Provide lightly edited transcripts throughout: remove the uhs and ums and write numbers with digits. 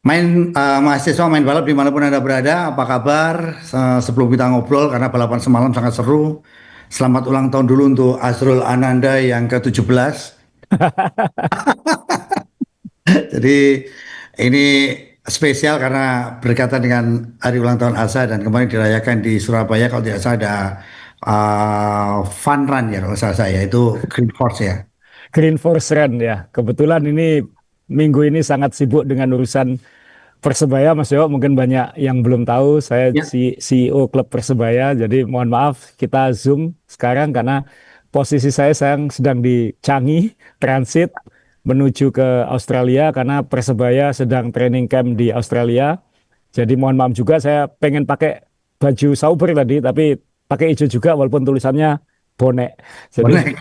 Mahasiswa main balap dimanapun Anda berada, apa kabar? Sebelum kita ngobrol, karena balapan semalam sangat seru. Selamat ulang tahun dulu untuk Azrul Ananda yang ke-17. Jadi ini spesial karena berkaitan dengan hari ulang tahun Asa dan kemarin dirayakan di Surabaya. Kalau tidak salah ada fun run ya kalau saya itu Green Force ya. Green Force Run ya. Kebetulan ini minggu ini sangat sibuk dengan urusan Persebaya, Mas Yo. Mungkin banyak yang belum tahu, saya Ya. CEO klub Persebaya. Jadi mohon maaf, kita Zoom sekarang karena posisi saya sedang di Changi, transit menuju ke Australia karena Persebaya sedang training camp di Australia. Jadi mohon maaf juga, saya pengen pakai baju Sauber tadi, tapi pakai hijau juga walaupun tulisannya bonek. Jadi Boleh.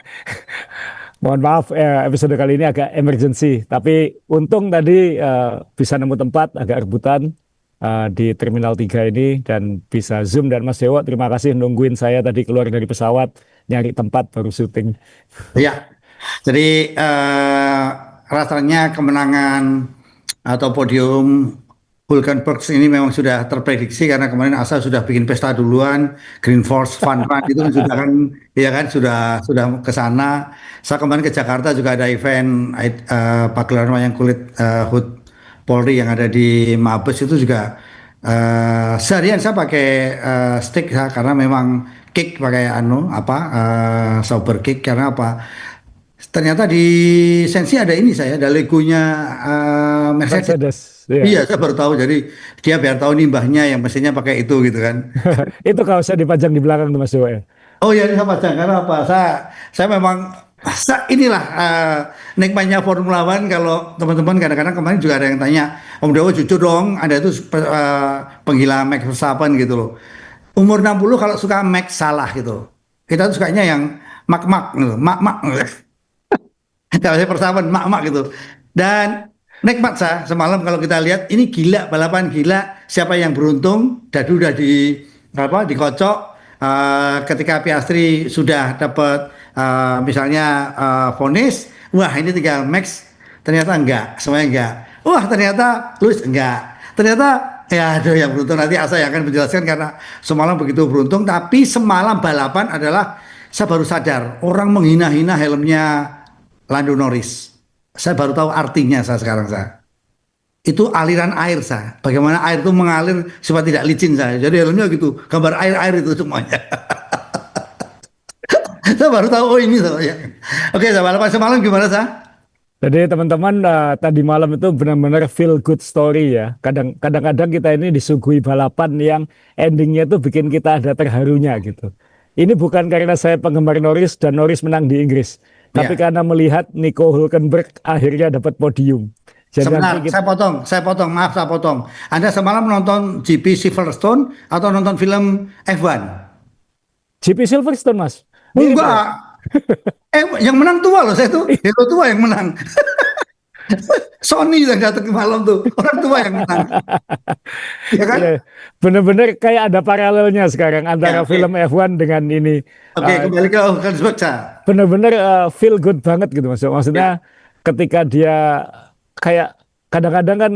mohon maaf, episode kali ini agak emergency, tapi untung tadi bisa nemu tempat agak rebutan di Terminal 3 ini dan bisa Zoom. Dan Mas Dewo, terima kasih nungguin saya tadi keluar dari pesawat nyari tempat baru syuting. Ya. Jadi rasanya kemenangan atau podium Hulkenberg ini memang sudah terprediksi karena kemarin Asa sudah bikin pesta duluan, Green Force Fun Run itu kan sudah kan, ya kan sudah ke sana. Saya kemarin ke Jakarta juga ada event pagelaran wayang kulit HUT Polri yang ada di Mabes itu juga seharian saya pakai stick ya, karena memang kick pakai sober kick karena apa? Ternyata di Sensi ada ini saya, ada legonya Mercedes. Mercedes, ya. Iya, saya baru tahu. Jadi dia biar tahu nimbahnya yang mesinnya pakai itu gitu kan. Itu kalau saya dipajang di belakang tuh Mas Dewo ya. Oh ya, ini sama karena apa? Saya memang inilah nikmatnya Formula One. Kalau teman-teman kadang-kadang kemarin juga ada yang tanya, Om Dewo jujur dong, Anda itu penggila Max Verstappen gitu loh. Umur 60 kalau suka Max salah gitu. Kita tuh sukanya yang mak-mak gitu, mak-mak. Kalau saya persamaan mak-mak gitu. Dan nikmat saya semalam kalau kita lihat ini gila balapan gila siapa yang beruntung dadu udah dikocok. Ketika Piastri sudah dapat misalnya vonis, wah ini tinggal Max ternyata enggak, semuanya enggak. Wah ternyata Lewis enggak. Ternyata ya ada yang beruntung nanti Asa yang akan menjelaskan karena semalam begitu beruntung tapi semalam balapan adalah saya baru sadar orang menghina-hina helmnya Lando Norris. Saya baru tahu artinya saya sekarang saya. Itu aliran air saya. Bagaimana air itu mengalir supaya tidak licin saya. Jadi helmnya gitu, gambar air-air itu semuanya. Saya baru tahu oh ini saya. Oke, saya balapan semalam gimana saya? Jadi teman-teman, tadi malam itu benar-benar feel good story ya. Kadang-kadang kita ini disuguhi balapan yang endingnya itu bikin kita ada terharunya gitu. Ini bukan karena saya penggemar Norris dan Norris menang di Inggris, tapi Ya, karena melihat Nico Hulkenberg akhirnya dapat podium. Jadi nanti sebentar, kita saya potong, maaf saya potong. Anda semalam nonton GP Silverstone atau nonton film F1? GP Silverstone, Mas. Mirip ya. Enggak. Yang menang tua loh saya tuh. Hero tua yang menang. Sony yang datang ke malam tuh. Orang tua yang menang. Ya kan? Iya, benar-benar kayak ada paralelnya sekarang antara Ya, film oke. F1 dengan ini. Oke, Uh, kembali ke Hulkenberg, Sa. Benar-benar feel good banget gitu Mas. Ya, Maksudnya ketika dia kayak kadang-kadang kan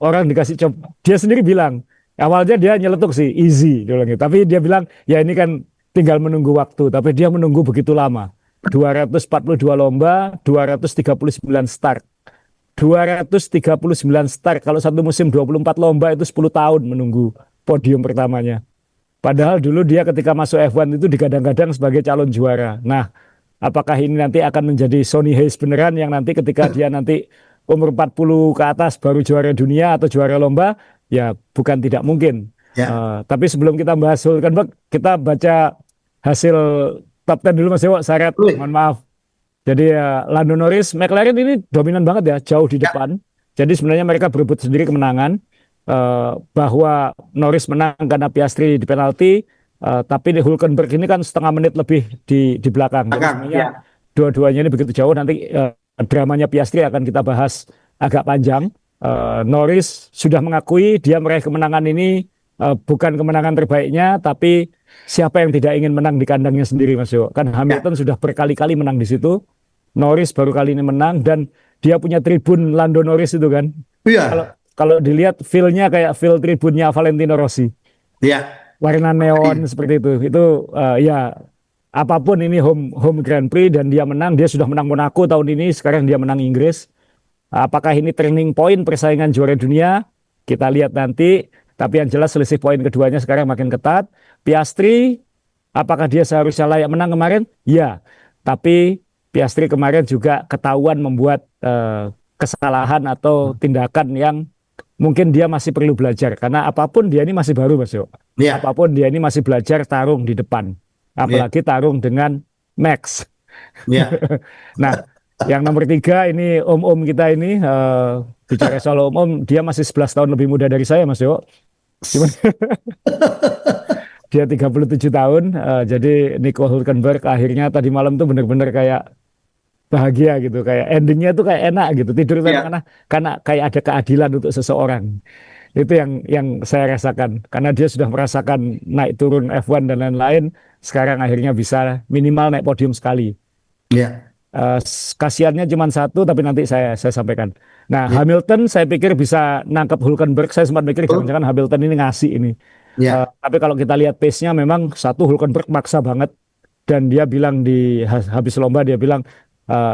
orang dikasih coba, dia sendiri bilang awalnya dia nyeletuk sih easy dia bilang gitu. Tapi dia bilang ya ini kan tinggal menunggu waktu, tapi dia menunggu begitu lama. 242 lomba, 239 start. 239 start kalau satu musim 24 lomba itu 10 tahun menunggu podium pertamanya. Padahal dulu dia ketika masuk F1 itu digadang-gadang sebagai calon juara. Nah, apakah ini nanti akan menjadi Sonny Hayes beneran yang nanti ketika dia nanti umur 40 ke atas baru juara dunia atau juara lomba? Ya, bukan tidak mungkin. ya. Tapi sebelum kita bahas Hulkenberg, kita baca hasil top 10 dulu Mas Dewo, syarat, Boleh. mohon maaf. Jadi Lando Norris, McLaren ini dominan banget ya, jauh di Ya, depan. Jadi sebenarnya mereka berebut sendiri kemenangan. Bahwa Norris menang karena Piastri di penalti, tapi di Hulkenberg ini kan setengah menit lebih di belakang. Jadi belakang. sebenarnya Ya, dua-duanya ini begitu jauh. Nanti dramanya Piastri akan kita bahas agak panjang. Norris sudah mengakui dia meraih kemenangan ini bukan kemenangan terbaiknya, tapi siapa yang tidak ingin menang di kandangnya sendiri, Mas Yo? Kan ya. Hamilton sudah berkali-kali menang di situ. Norris baru kali ini menang dan dia punya tribun Lando Norris itu kan. Kalau Iya. kalau dilihat feel-nya kayak feel tribunnya Valentino Rossi. Ya, Warna neon seperti itu. Itu ya apapun ini home home Grand Prix dan dia menang, dia sudah menang Monaco tahun ini, sekarang dia menang Inggris. Apakah ini turning point persaingan juara dunia? Kita lihat nanti. Tapi yang jelas selisih poin keduanya sekarang makin ketat. Piastri, apakah dia seharusnya layak menang kemarin? Ya, tapi Piastri kemarin juga ketahuan membuat kesalahan atau tindakan yang mungkin dia masih perlu belajar. Karena apapun dia ini masih baru, Mas Yo. ya, Apapun dia ini masih belajar tarung di depan. ya, Apalagi tarung dengan Max. ya. Nah, yang nomor tiga ini om-om kita ini bicara soal om-om, dia masih 11 tahun lebih muda dari saya, Mas Yo. Cuman dia 37 tahun, jadi Nico Hulkenberg akhirnya tadi malam tuh benar-benar kayak bahagia gitu, kayak endingnya tuh kayak enak gitu, tidur Ya, karena kayak ada keadilan untuk seseorang. Itu yang saya rasakan, karena dia sudah merasakan naik turun F1 dan lain-lain, sekarang akhirnya bisa minimal naik podium sekali. ya, Kasihannya cuma satu, tapi nanti saya sampaikan. Nah, ya, Hamilton saya pikir bisa nangkap Hulkenberg. Saya sempat mikir betul. jangan-jangan Hamilton ini ngasih ini. Ya, Tapi kalau kita lihat pace-nya memang satu Hulkenberg maksa banget dan dia bilang habis lomba dia bilang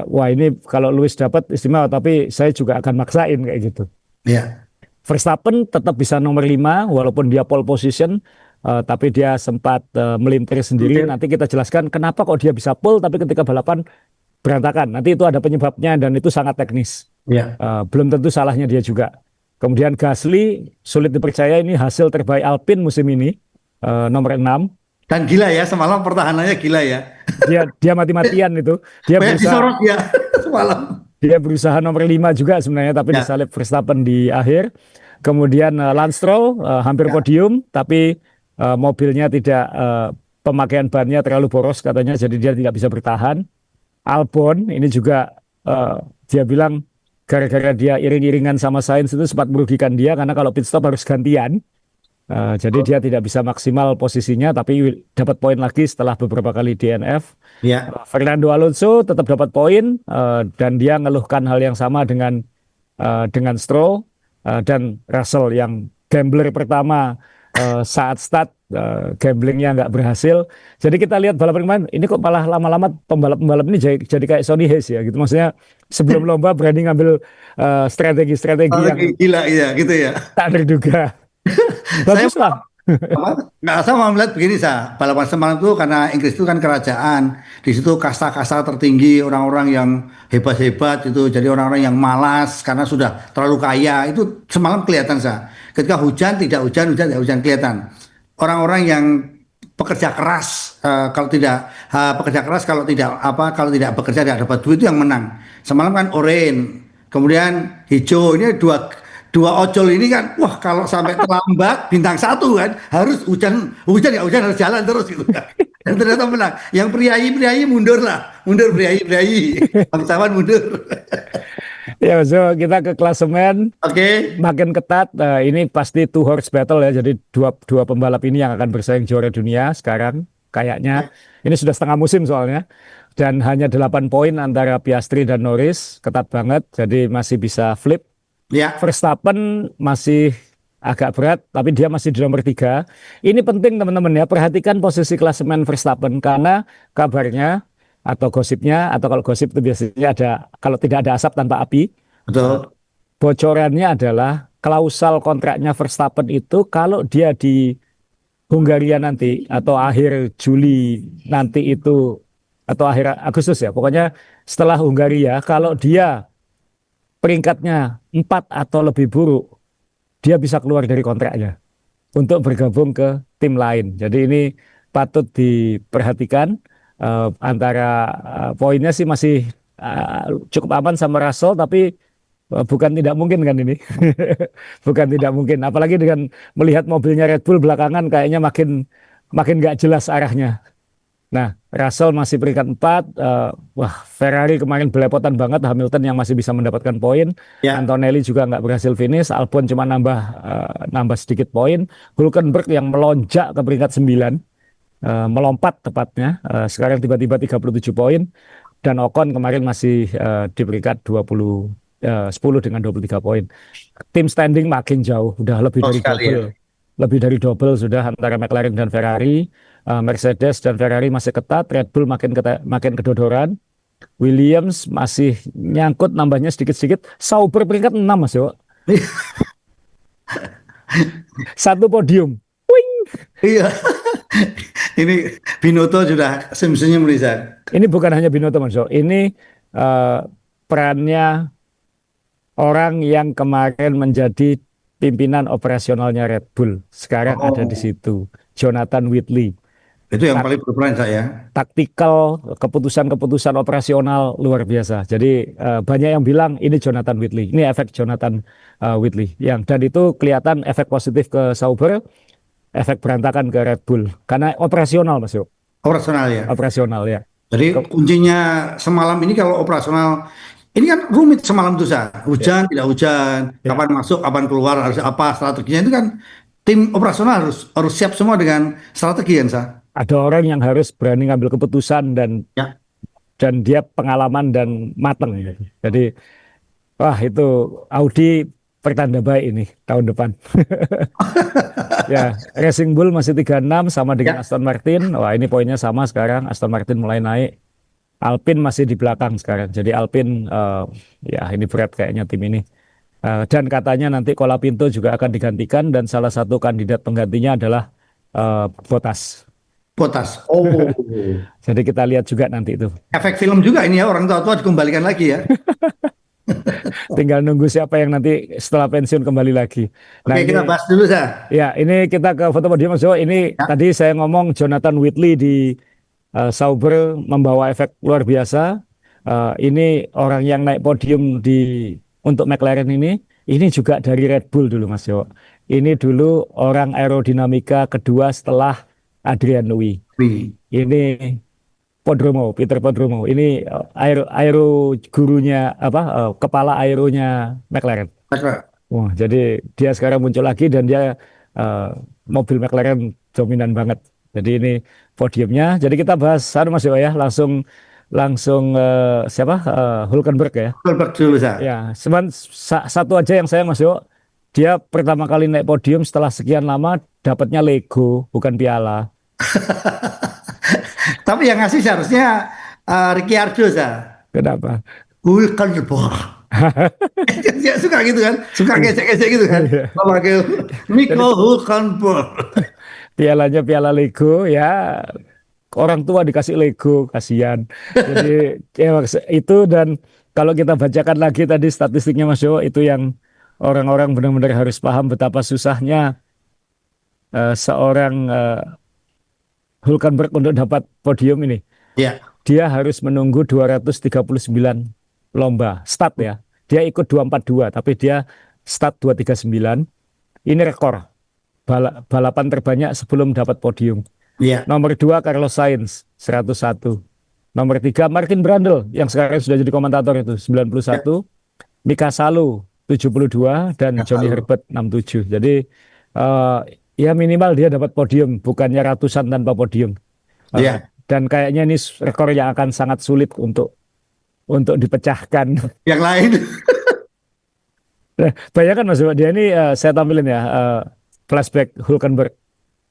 wah ini kalau Lewis dapat istimewa tapi saya juga akan maksain kayak gitu. ya. Verstappen tetap bisa nomor 5 walaupun dia pole position tapi dia sempat melintir sendiri. Mungkin. Nanti kita jelaskan kenapa kok dia bisa pole tapi ketika balapan berantakan. Nanti itu ada penyebabnya dan itu sangat teknis. Ya. Belum tentu salahnya dia juga. Kemudian Gasly sulit dipercaya ini hasil terbaik Alpine musim ini nomor 6. Dan gila ya, semalam pertahanannya gila ya. Dia mati-matian itu. Dia Banyak berusaha disorot ya semalam. dia berusaha nomor 5 juga sebenarnya tapi Ya, disalip Verstappen di akhir. Kemudian Lance Stroll hampir ya, podium tapi mobilnya tidak pemakaian bannya terlalu boros katanya jadi dia tidak bisa bertahan. Albon ini juga dia bilang gara-gara dia iring-iringan sama Sainz itu sempat merugikan dia karena kalau pit stop harus gantian. Jadi dia tidak bisa maksimal posisinya tapi dapat poin lagi setelah beberapa kali DNF. ya, Fernando Alonso tetap dapat poin dan dia ngeluhkan hal yang sama dengan Stroll dan Russell yang gambler pertama saat start gamblingnya nggak berhasil. Jadi kita lihat balapan kemarin ini kok malah lama-lama pembalap-pembalap ini jadi kayak Sonny Hayes ya gitu. Maksudnya sebelum lomba berani ngambil strategi-strategi oh, yang gila ya gitu ya. tak terduga. Saya Bagus lah. nggak, saya mau melihat begini, balapan semalam itu karena Inggris itu kan kerajaan, di situ kasta-kasta tertinggi, orang-orang yang hebat-hebat itu, jadi orang-orang yang malas karena sudah terlalu kaya itu semalam kelihatan ketika hujan tidak hujan, hujan tidak hujan kelihatan. Orang-orang yang pekerja keras, kalau tidak pekerja keras kalau tidak bekerja tidak dapat duit itu yang menang. Semalam kan oranye, kemudian hijau, ini dua dua ojol ini kan, wah kalau sampai terlambat bintang satu kan harus hujan hujan ya hujan harus jalan terus gitu kan. Dan ternyata menang. Yang priayi mundur lah, mundur priayi bangsawan mundur. Ya, so kita ke klasemen Oke, makin ketat. Ini pasti two horse battle ya. Jadi dua pembalap ini yang akan bersaing juara dunia sekarang. Kayaknya ini sudah setengah musim soalnya. Dan hanya 8 poin antara Piastri dan Norris. Ketat banget. Jadi masih bisa flip. ya, Verstappen masih agak berat. Tapi dia masih di nomor 3. Ini penting teman-teman ya. Perhatikan posisi klasemen Verstappen. Karena kabarnya atau gosipnya. Atau kalau gosip itu biasanya ada. Kalau tidak ada asap tanpa api. betul, Bocorannya adalah klausal kontraknya Verstappen itu kalau dia di Hungaria nanti atau akhir Juli nanti itu atau akhir Agustus ya pokoknya setelah Hungaria kalau dia peringkatnya 4 atau lebih buruk dia bisa keluar dari kontraknya untuk bergabung ke tim lain. Jadi ini patut diperhatikan antara poinnya sih masih cukup aman sama Russell tapi bukan tidak mungkin kan ini. Bukan tidak mungkin. Apalagi dengan melihat mobilnya Red Bull belakangan kayaknya makin makin nggak jelas arahnya. Nah, Russell masih peringkat 4. Wah, Ferrari kemarin belepotan banget. Hamilton yang masih bisa mendapatkan poin. ya, Antonelli juga nggak berhasil finish. Albon cuma nambah sedikit poin. Hulkenberg yang melonjak ke peringkat 9. Melompat tepatnya. Sekarang tiba-tiba 37 poin. Dan Ocon kemarin masih di peringkat 20 10 dengan 23 poin. Tim standing makin jauh, udah lebih Oh dari sekali ya. double. Lebih dari double sudah antara McLaren dan Ferrari. Mercedes dan Ferrari masih ketat, Red Bull makin kedodoran. Williams masih nyangkut nambahnya sedikit-sedikit. Sauber peringkat 6 Mas Yo. Satu podium. Iya. Ini Binotto sudah senyum-senyum Lisa. Ini bukan hanya Binotto Mas Yo. Ini eh, perannya orang yang kemarin menjadi pimpinan operasionalnya Red Bull. Sekarang ada di Oh, situ. Jonathan Whitley. itu yang Tak- paling berperan saya. Taktikal, keputusan-keputusan operasional luar biasa. Jadi banyak yang bilang ini Jonathan Whitley. Ini efek Jonathan Whitley. Dan itu kelihatan efek positif ke Sauber, efek berantakan ke Red Bull. Karena operasional Mas Yo. Operasional ya. Operasional ya. Jadi Ke- kuncinya semalam ini kalau operasional ini kan rumit semalam tuh Sa. ya, Hujan, tidak hujan, ya. kapan masuk, kapan keluar, harus apa strateginya itu kan tim operasional harus harus siap semua dengan strategi kan Sa. Ada orang yang harus berani ngambil keputusan Ya. dan dia pengalaman dan mateng gitu. Jadi wah itu Audi pertanda baik ini tahun depan. Ya, Racing Bull masih 36 sama dengan Ya. Aston Martin. Wah, ini poinnya sama sekarang. Aston Martin mulai naik. Alpine masih di belakang sekarang. Jadi Alpine ya ini berat kayaknya tim ini. Dan katanya nanti Colapinto juga akan digantikan dan salah satu kandidat penggantinya adalah Bottas. Botas. Oh. Jadi kita lihat juga nanti itu. Efek film juga ini ya orang tua-tua dikembalikan lagi ya. Tinggal nunggu siapa yang nanti setelah pensiun kembali lagi. Nah Oke, kita ini bahas dulu Sa. ya ini kita ke foto podium Mas Jo. Ini Ya. tadi saya ngomong Jonathan Whitley di Sauber membawa efek luar biasa. Ini orang yang naik podium untuk McLaren ini juga dari Red Bull dulu Mas Jo. Ini dulu orang aerodinamika kedua setelah Adrian Newey. Wih. Ini Peter Podromo. Ini aero gurunya apa kepala aeronya McLaren. Wah, jadi dia sekarang muncul lagi dan dia eh, mobil McLaren dominan banget. Jadi ini podiumnya. Jadi kita bahas Mas Yo ya, langsung langsung siapa Hulkenberg ya. Goldberg dulu Sa. Ya, satu aja yang saya Mas Yo. Dia pertama kali naik podium setelah sekian lama dapatnya Lego, bukan piala. Tapi yang ngasih seharusnya Ricciardo Sa. Kenapa? Hulkenberg. Dia suka gitu kan, suka Iya. gesek-gesek gitu kan. Iya. Kalau pakai Jadi Nico Hulkenberg. pialanya piala Lego ya orang tua dikasih Lego kasihan. Jadi ya, itu dan kalau kita bacakan lagi tadi statistiknya Mas Jo itu yang orang-orang benar-benar harus paham betapa susahnya seorang Hulkenberg untuk dapat podium ini. Ya, Dia harus menunggu 239 lomba start ya. Dia ikut 242 tapi dia start 239. Ini rekor balapan terbanyak sebelum dapat podium. ya, Nomor 2 Carlos Sainz 101. Nomor 3 Martin Brundle yang sekarang sudah jadi komentator itu ya. 91. Mika Salo 72 dan Nggak Johnny tahu. Herbert 67. Jadi eh, ya minimal dia dapat podium bukannya ratusan tanpa podium. Ya, Dan kayaknya ini rekor yang akan sangat sulit untuk dipecahkan. yang lain. Nah, bayangkan Mas, dia ini saya tampilin ya flashback Hulkenberg.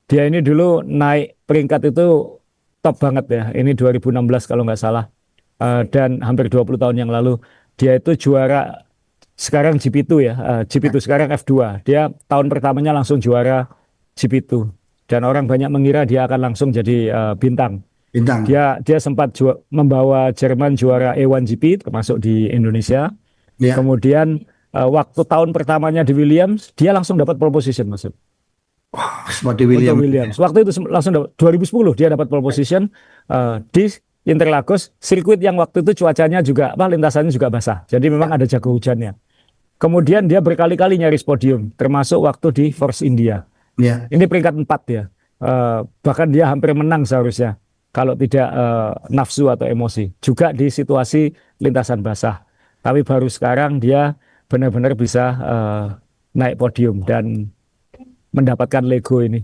Dia ini dulu naik peringkat itu top banget ya. Ini 2016 kalau nggak salah. Dan hampir 20 tahun yang lalu. Dia itu juara sekarang GP2 ya. GP2 sekarang F2. Dia tahun pertamanya langsung juara GP2. Dan orang banyak mengira dia akan langsung jadi bintang. Bintang. Dia sempat membawa Jerman juara A1 GP termasuk di Indonesia. Ya, Kemudian waktu tahun pertamanya di Williams, dia langsung dapat pole position Mas. seperti Untuk William. Williams. Waktu itu langsung dapat 2010 dia dapat pole position di Interlagos, sirkuit yang waktu itu cuacanya juga lintasannya juga basah. Jadi memang ada jago hujannya. Kemudian dia berkali-kali nyaris podium, termasuk waktu di Force India. Ya, Ini peringkat 4 ya. Bahkan dia hampir menang seharusnya kalau tidak nafsu atau emosi. Juga di situasi lintasan basah. Tapi baru sekarang dia benar-benar bisa naik podium dan mendapatkan Lego ini.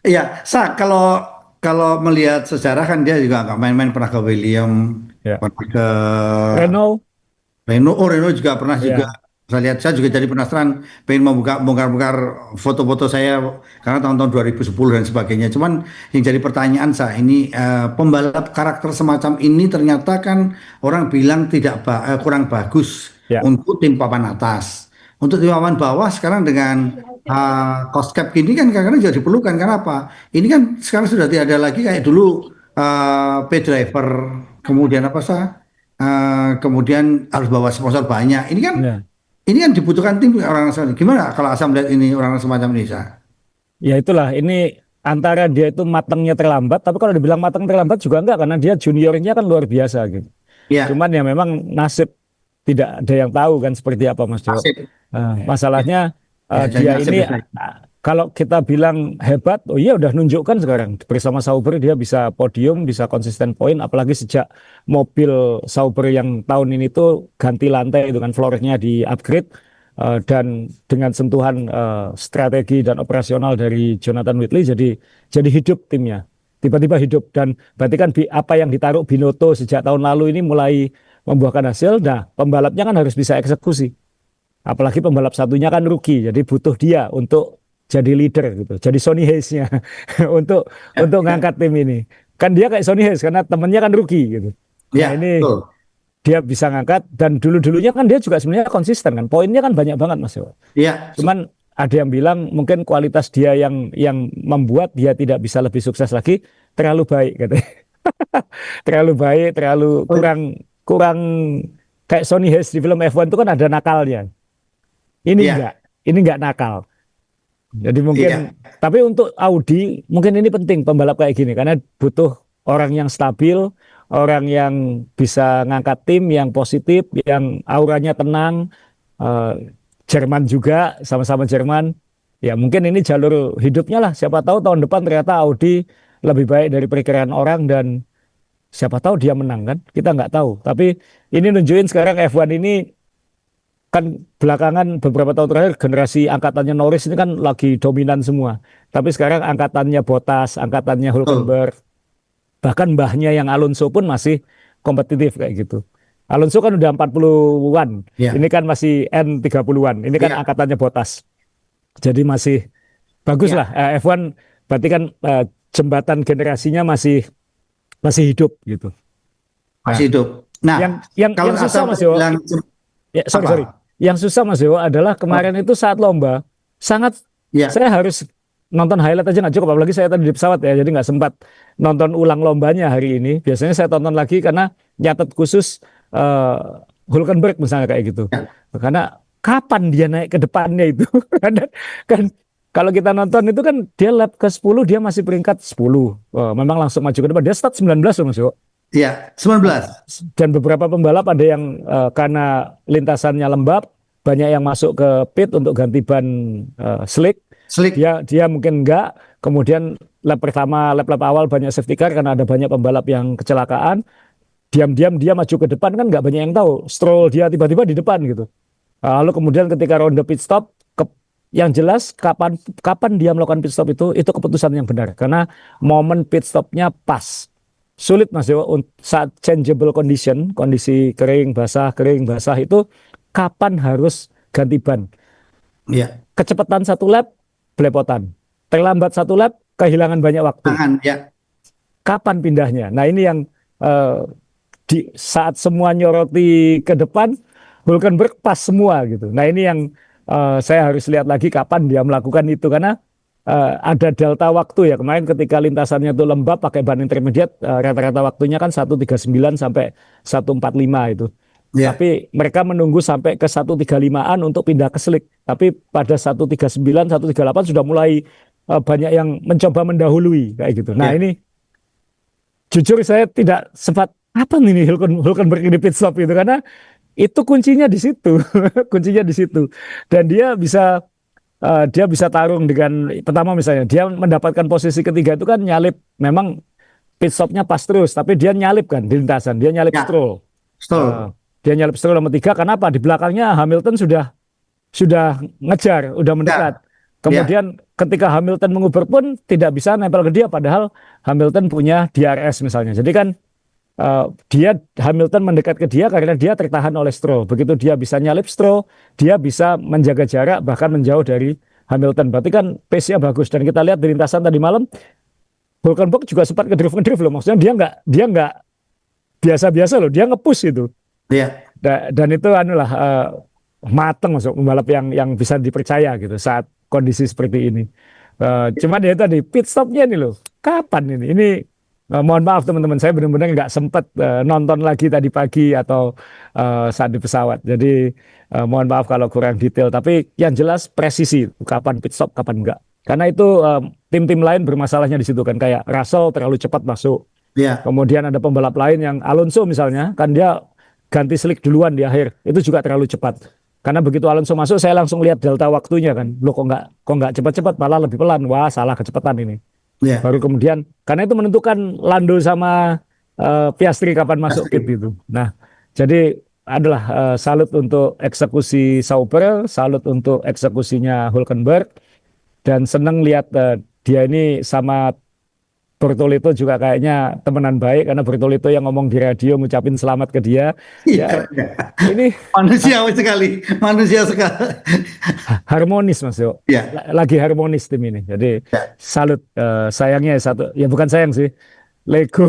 iya. Kalau kalau melihat sejarah kan dia juga nggak main-main, pernah ke William, Ya. pernah ke Renault Reno juga pernah juga Ya, saya lihat, saya juga jadi penasaran pengen membuka bongkar-bongkar foto-foto saya karena tahun-tahun 2010 dan sebagainya. Cuman yang jadi pertanyaan saya ini pembalap karakter semacam ini ternyata kan orang bilang kurang bagus ya, untuk tim papan atas. Untuk tim papan bawah sekarang dengan cost cap gini kan kadang-kadang juga diperlukan. Karena apa? Ini kan sekarang sudah tidak ada lagi kayak dulu pay driver, kemudian apa sih? Kemudian harus bawa sponsor banyak. ya. Ini kan dibutuhkan tim orang semacam. Gimana kalau Asam melihat ini orang semacam ini, Sa? Ya itulah, ini antara dia itu matangnya terlambat, tapi kalau dibilang matang terlambat juga enggak, karena dia juniornya kan luar biasa gitu. Ya, Cuman ya memang nasib tidak ada yang tahu kan seperti apa Mas Jo. asik. Ya, Masalahnya ya, jadi dia nasib ini biasa. kalau kita bilang hebat, oh iya udah nunjukkan sekarang bersama Sauber dia bisa podium, bisa konsisten poin, apalagi sejak mobil Sauber yang tahun ini tuh ganti lantai itu kan floornya di upgrade dan dengan sentuhan strategi dan operasional dari Jonathan Whitley jadi hidup timnya. Tiba-tiba hidup dan berarti kan apa yang ditaruh Binotto sejak tahun lalu ini mulai membuahkan hasil. Nah, pembalapnya kan harus bisa eksekusi. Apalagi pembalap satunya kan rookie, jadi butuh dia untuk jadi leader gitu, jadi Sonny Hayes-nya untuk Ya, untuk ya, ngangkat tim ini. Kan dia kayak Sonny Hayes karena temennya kan rookie gitu. Nah ya, ini betul. dia bisa ngangkat dan dulu-dulunya kan dia juga sebenarnya konsisten kan, poinnya kan banyak banget Mas Dewa. Ya, Cuman ada yang bilang mungkin kualitas dia yang membuat dia tidak bisa lebih sukses lagi terlalu baik katanya. Terlalu baik, terlalu oh, kurang kurang kayak Sonny Hayes di film F1 itu kan ada nakalnya. ya, Ini enggak nakal. Jadi mungkin, iya, tapi untuk Audi mungkin ini penting pembalap kayak gini karena butuh orang yang stabil, orang yang bisa ngangkat tim, yang positif, yang auranya tenang. eh, Jerman juga, sama-sama Jerman. Ya mungkin ini jalur hidupnya lah. Siapa tahu tahun depan ternyata Audi lebih baik dari perkiraan orang dan siapa tahu dia menang kan? Kita nggak tahu. Tapi ini nunjukin sekarang F1 ini kan belakangan beberapa tahun terakhir generasi angkatannya Norris ini kan lagi dominan semua. Tapi sekarang angkatannya Bottas, angkatannya betul. Hulkenberg, bahkan mbahnya yang Alonso pun masih kompetitif kayak gitu. Alonso kan udah 40-an, ini Ya, kan masih N30-an, ini kan ya, angkatannya Bottas. Jadi masih bagus lah. ya, F1 berarti kan jembatan generasinya masih masih hidup gitu. Nah, masih hidup. yang Nah, yang kalau yang susah Asam Mas tadi Yo, bilang ya, sorry. apa? Yang susah Mas Dewo adalah kemarin Oh, itu saat lomba sangat ya, saya harus nonton highlight aja nggak cukup apalagi saya tadi di pesawat ya jadi nggak sempat nonton ulang lombanya hari ini. Biasanya saya tonton lagi karena nyatet khusus eh, Hulkenberg misalnya kayak gitu. ya, Karena kapan dia naik ke depannya itu kan, kan kalau kita nonton itu kan dia lap ke 10 dia masih peringkat 10. Memang langsung maju ke depan. Dia start 19 loh Mas Dewo. ya, 19. Dan beberapa pembalap ada yang karena lintasannya lembab, banyak yang masuk ke pit untuk ganti ban slick. Slick. Dia mungkin enggak. Kemudian lap pertama, lap-lap awal banyak safety car karena ada banyak pembalap yang kecelakaan. Diam-diam dia maju ke depan kan nggak banyak yang tahu. Stroll dia tiba-tiba di depan gitu. Lalu kemudian ketika ronde pit stop, yang jelas kapan kapan dia melakukan pit stop itu keputusan yang benar karena momen pit stopnya pas. Sulit Mas Dewa saat changeable condition, kondisi kering basah itu kapan harus ganti ban. Ya, Kecepatan satu lap belepotan, terlambat satu lap kehilangan banyak waktu. tangan. Ya, Kapan pindahnya? Nah ini yang eh, di saat semua nyoroti ke depan, Hulkenberg pas semua gitu. Nah ini yang saya harus lihat lagi kapan dia melakukan itu karena ada delta waktu ya kemarin ketika lintasannya itu lembab pakai ban intermediate rata-rata waktunya kan 1:39 sampai 1:45 itu. ya, Tapi mereka menunggu sampai ke 1:35-an untuk pindah ke slick. Tapi pada 1:39, 1:38 sudah mulai banyak yang mencoba mendahului kayak gitu. Nah ya. ini jujur saya tidak sempat apa nih Hulkenberg ini pit stop itu karena itu kuncinya di situ, kuncinya di situ. Dan dia bisa tarung dengan pertama misalnya dia mendapatkan posisi ketiga itu kan nyalip memang pit stopnya pas terus, tapi dia nyalip kan di lintasan, dia nyalip Ya, Stroll. Eh, betul. Dia nyalip Stroll nomor tiga, kenapa? Di belakangnya Hamilton sudah ngejar, udah mendekat. Ya, ya, Kemudian ketika Hamilton menguber pun tidak bisa nempel ke dia, padahal Hamilton punya DRS misalnya. Jadi kan dia Hamilton mendekat ke dia karena dia tertahan oleh Stroll. Begitu dia bisa nyalip Stroll, dia bisa menjaga jarak bahkan menjauh dari Hamilton. Berarti kan pace-nya bagus dan kita lihat di lintasan tadi malam Hulkenberg juga sempat ngedrift loh. Maksudnya dia nggak biasa-biasa loh, dia nge-push itu. Iya, Dan itu anulah mateng masuk pembalap yang bisa dipercaya gitu saat kondisi seperti ini. Cuman ya tadi pit stopnya nih loh, kapan ini? Ini mohon maaf teman-teman, saya benar-benar nggak sempat nonton lagi tadi pagi atau saat di pesawat. Jadi mohon maaf kalau kurang detail. Tapi yang jelas presisi, kapan pit stop, kapan enggak. Karena itu tim-tim lain bermasalahnya di situ kan, kayak Russell terlalu cepat masuk. iya, Kemudian ada pembalap lain yang Alonso misalnya, kan dia ganti slick duluan di akhir, itu juga terlalu cepat. Karena begitu Alonso masuk, saya langsung lihat delta waktunya kan, loh kok nggak cepat-cepat, malah lebih pelan, wah salah kecepatan ini. iya. Baru kemudian, karena itu menentukan Lando sama Piastri kapan masuk pit Pasti. itu. Nah, jadi adalah salut untuk eksekusi Sauber, salut untuk eksekusinya Hulkenberg, dan seneng lihat dia ini sama Bortolito juga kayaknya temenan baik karena Bortolito yang ngomong di radio ngucapin selamat ke dia. Iya, Ya iya. ini Manusiawi sekali, manusia sekali. harmonis Mas Yo. Ya, Lagi harmonis tim ini. Jadi ya. salut sayangnya satu ya bukan sayang sih. Lego.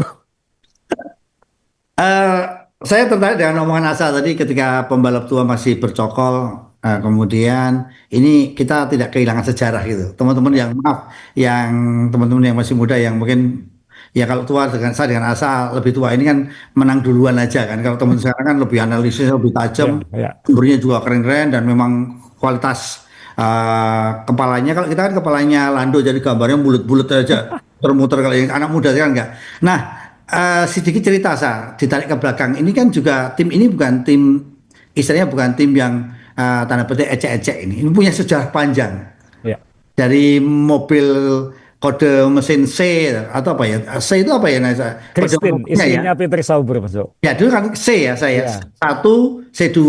Eh, saya tertarik dengan omongan Asa tadi ketika pembalap tua masih bercokol, kemudian ini kita tidak kehilangan sejarah gitu. Teman-teman yang maaf, yang teman-teman yang masih muda yang mungkin ya kalau tua dengan saya dengan Asa lebih tua ini kan menang duluan aja kan. Kalau teman sekarang kan lebih analisis, lebih tajam, Ya, ya. sumbernya juga keren-keren dan memang kualitas kepalanya. Kalau kita kan kepalanya Lando jadi gambarnya bulat-bulat aja, muter-muter kalau yang anak muda kan enggak. Nah, sedikit cerita saya ditarik ke belakang ini kan juga tim ini bukan tim istilahnya bukan tim yang tanda petik ecek-ecek ini punya sejarah panjang Ya. dari mobil kode mesin C atau apa ya C itu apa ya Nasa? Kode Christine, mobilnya ya istrinya Peter Sauber Mas Yo. ya dulu kan C ya saya Ya, satu C2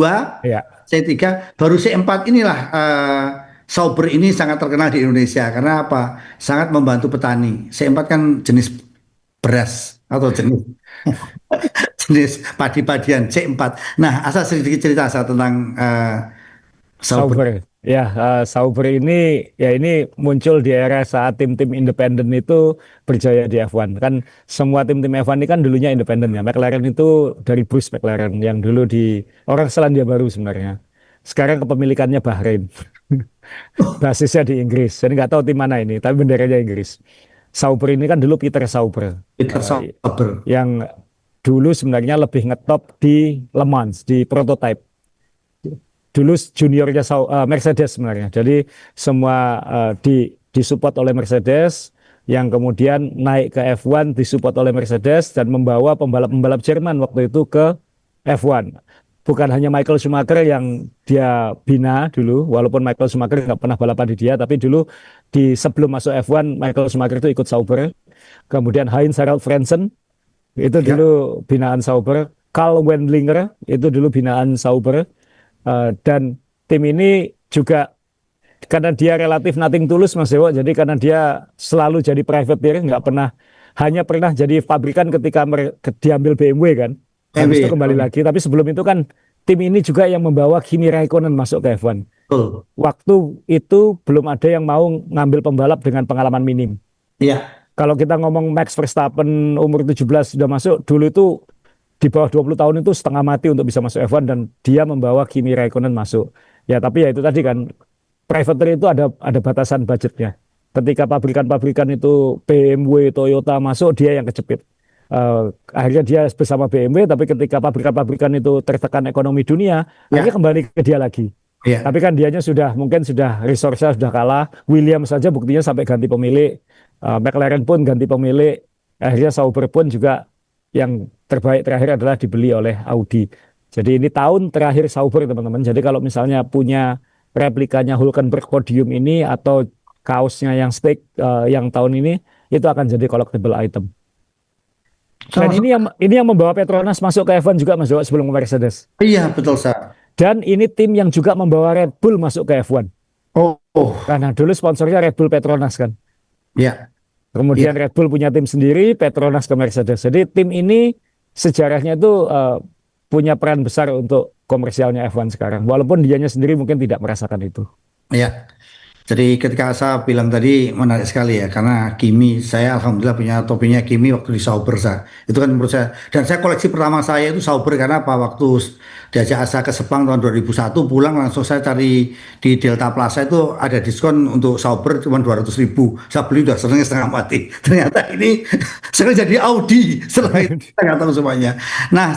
ya. C3 baru C4 inilah Sauber ini sangat terkenal di Indonesia karena apa sangat membantu petani C4 kan jenis beras atau jenis jenis padi-padian C4. Nah, asal sedikit cerita saya tentang Sauber. Sauber. Ya, Sauber ini ya ini muncul di era saat tim-tim independen itu berjaya di F1. Kan semua tim-tim F1 ini kan dulunya independen ya. McLaren itu dari Bruce McLaren yang dulu di orang Selandia Baru sebenarnya. Sekarang kepemilikannya Bahrain. Basisnya di Inggris. Jadi nggak tahu tim mana ini, tapi benderanya Inggris. Sauber ini kan dulu Peter Sauber, Peter Sauber. yang dulu sebenarnya lebih ngetop di Le Mans, di prototype. Dulu juniornya Mercedes sebenarnya. Jadi semua disupport oleh Mercedes, yang kemudian naik ke F1 disupport oleh Mercedes dan membawa pembalap-pembalap Jerman waktu itu ke F1. Bukan hanya Michael Schumacher yang dia bina dulu, walaupun Michael Schumacher nggak pernah balapan di dia, tapi dulu sebelum masuk F1 Michael Schumacher itu ikut Sauber. Kemudian Heinz Harald Frentzen itu Ya, dulu binaan Sauber. Karl Wendlinger itu dulu binaan Sauber. Dan tim ini juga karena dia relatif nothing tulus Mas Dewo, jadi karena dia selalu jadi privateer, nggak pernah hanya pernah jadi pabrikan ketika diambil BMW kan, habis itu MW. kembali lagi. Tapi sebelum itu kan tim ini juga yang membawa Kimi Raikkonen masuk ke F1. Betul. Waktu itu belum ada yang mau ngambil pembalap dengan pengalaman minim. Iya, Kalau kita ngomong Max Verstappen umur 17 sudah masuk, dulu itu di bawah 20 tahun itu setengah mati untuk bisa masuk F1 dan dia membawa Kimi Raikkonen masuk. Ya tapi ya itu tadi kan private itu ada batasan budgetnya. Ketika pabrikan-pabrikan itu BMW, Toyota masuk dia yang kecepit. Akhirnya dia bersama BMW tapi ketika pabrikan-pabrikan itu tertekan ekonomi dunia, akhirnya ya, kembali ke dia lagi. ya, Tapi kan dianya sudah mungkin sudah resource-nya sudah kalah. Williams saja buktinya sampai ganti pemilik. McLaren pun ganti pemilik. Akhirnya Sauber pun juga yang terbaik terakhir adalah dibeli oleh Audi. Jadi ini tahun terakhir Sauber teman-teman. Jadi kalau misalnya punya replikanya Hulkenberg podium ini atau kaosnya yang stick yang tahun ini itu akan jadi collectible item. Dan sama-sama. ini yang membawa Petronas masuk ke F1 juga Mas Dewa sebelum ke Mercedes. Iya, betul Sa. Dan ini tim yang juga membawa Red Bull masuk ke F1. Oh, oh, Karena dulu sponsornya Red Bull Petronas kan. ya, Kemudian ya, Red Bull punya tim sendiri, Petronas ke Mercedes. Jadi tim ini sejarahnya itu punya peran besar untuk komersialnya F1 sekarang. Walaupun dianya sendiri mungkin tidak merasakan itu. Ya. Jadi ketika saya bilang tadi menarik sekali ya, karena Kimi, saya alhamdulillah punya topinya Kimi waktu di Sauber saya. Itu kan menurut saya, dan saya koleksi pertama saya itu Sauber karena apa? Waktu diajak Asa ke Sepang tahun 2001 pulang langsung saya cari di Delta Plaza itu ada diskon untuk Sauber cuma 200.000. Saya beli udah seneng setengah mati. Ternyata ini sekarang jadi Audi. Setelah itu saya nggak tahu semuanya. Nah,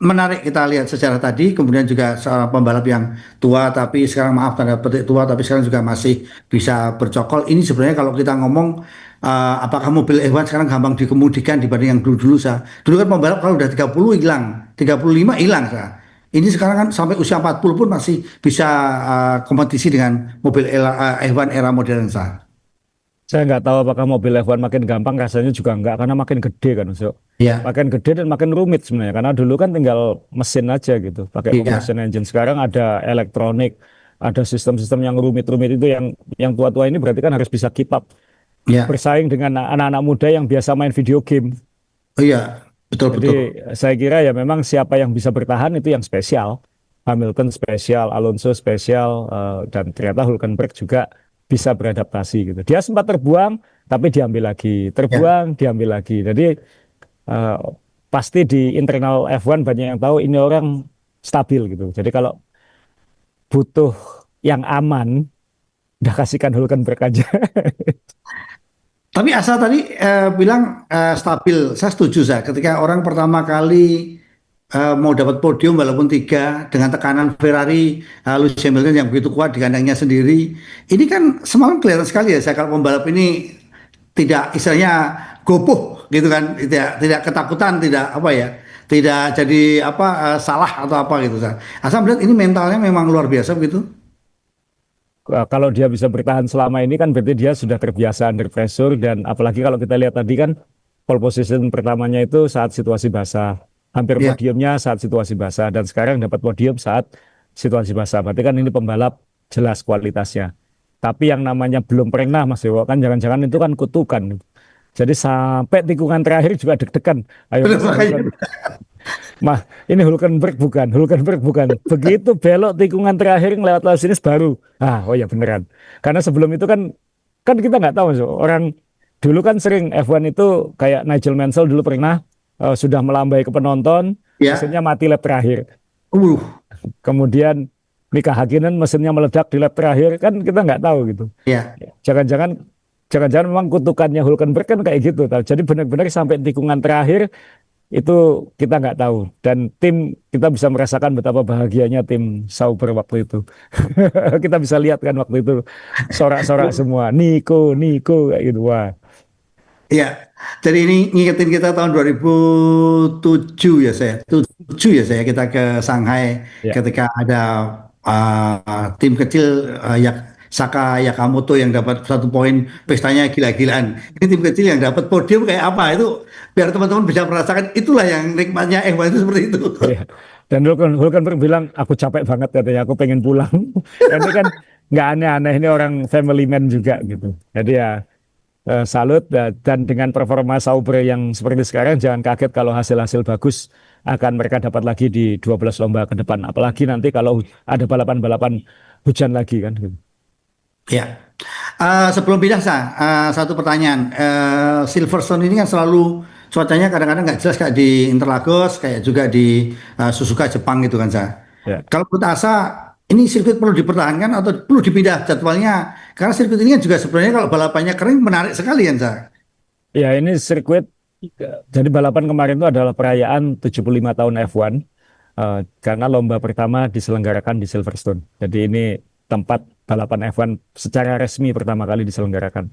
menarik kita lihat sejarah tadi, kemudian juga seorang pembalap yang tua tapi sekarang maaf tanda petik tua tapi sekarang juga masih bisa bercokol. Ini sebenarnya kalau kita ngomong apakah mobil F1 sekarang gampang dikemudikan dibanding yang dulu-dulu sah. Dulu kan pembalap kalau udah 30 hilang, 35 hilang sah. Ini sekarang kan sampai usia 40 pun masih bisa kompetisi dengan mobil F1 era modern sah. Saya nggak tahu apakah mobil F1 makin gampang, rasanya juga nggak, karena makin gede kan, Mas Yo. Iya, Makin gede dan makin rumit sebenarnya. Karena dulu kan tinggal mesin aja gitu, pakai iya, combustion engine. Sekarang ada elektronik, ada sistem-sistem yang rumit-rumit itu yang tua-tua ini berarti kan harus bisa keep up, iya. bersaing dengan anak-anak muda yang biasa main video game. Oh iya, betul Jadi betul. saya kira ya memang siapa yang bisa bertahan itu yang spesial. Hamilton spesial, Alonso spesial, dan ternyata Hülkenberg juga bisa beradaptasi gitu. Dia sempat terbuang, tapi diambil lagi, Ya. terbuang, diambil lagi. Jadi eh, pasti di internal F1 banyak yang tahu ini orang stabil gitu. Jadi kalau butuh yang aman, udah kasihkan Hülkenberg aja. Tapi Asa tadi bilang stabil. Saya setuju saya. Ketika orang pertama kali mau dapat podium walaupun tiga dengan tekanan Ferrari, Lewis Hamilton yang begitu kuat di kandangnya sendiri. Ini kan semalam kelihatan sekali ya. Saya kalau pembalap ini tidak istilahnya gopoh gitu kan, tidak ketakutan, tidak apa ya, tidak jadi apa salah atau apa gitu. Saya. Asa melihat ini mentalnya memang luar biasa begitu. Kalau dia bisa bertahan selama ini kan berarti dia sudah terbiasa under pressure, dan apalagi kalau kita lihat tadi kan pole position pertamanya itu saat situasi basah, hampir Ya, podiumnya saat situasi basah, dan sekarang dapat podium saat situasi basah. Berarti kan ini pembalap jelas kualitasnya. Tapi yang namanya belum pernah Mas Dewo kan jangan-jangan itu kan kutukan. Jadi sampai tikungan terakhir juga deg-degan. Ayo benar masih makanya. Mah, ini Hulkenberg bukan, Hulkenberg bukan. Begitu belok tikungan terakhir lewat lewat sini baru. Oh ya beneran. Karena sebelum itu kan kita nggak tahu Mas. Orang dulu kan sering F1 itu kayak Nigel Mansell dulu pernah sudah melambai ke penonton, Ya, mesinnya mati lap terakhir. uh, Kemudian Mika Hakkinen mesinnya meledak di lap terakhir, kan kita nggak tahu gitu. ya. Jangan-jangan jangan-jangan memang kutukannya Hulkenberg kan kayak gitu. Tahu. Jadi benar-benar sampai tikungan terakhir itu kita nggak tahu, dan tim kita bisa merasakan betapa bahagianya tim Sauber waktu itu. Kita bisa lihat kan waktu itu sorak-sorak semua Nico Nico kayak gitu. Wah Iya, jadi ini ngingetin kita tahun 2007 ya saya, 2007 ya saya kita ke Shanghai ya. ketika ada tim kecil Saka Yakamoto yang dapat 1 poin, pestanya gila-gilaan. Ini tim kecil yang dapat podium kayak apa itu biar teman-teman bisa merasakan itulah yang nikmatnya F1 itu seperti itu. Iya. Dan Hulkenberg bilang aku capek banget katanya, aku pengen pulang. Ini kan nggak aneh-aneh, ini orang family man juga gitu. Jadi ya salut, dan dengan performa Sauber yang seperti sekarang jangan kaget kalau hasil-hasil bagus akan mereka dapat lagi di 12 lomba ke depan. Apalagi nanti kalau ada balapan-balapan hujan lagi kan gitu. Ya. Sebelum pindah satu pertanyaan. Silverstone ini kan selalu cuacanya kadang-kadang nggak jelas kayak di Interlagos, kayak juga di Suzuka Jepang gitu kan sa. Ya. Kalau menurut Asa, ini sirkuit perlu dipertahankan atau perlu dipindah jadwalnya? Karena sirkuit ini kan juga sebenarnya kalau balapannya kering menarik sekali kan sa. Ya, ini sirkuit. Jadi balapan kemarin itu adalah perayaan 75 tahun F1, karena lomba pertama diselenggarakan di Silverstone. Jadi ini tempat balapan F1 secara resmi pertama kali diselenggarakan.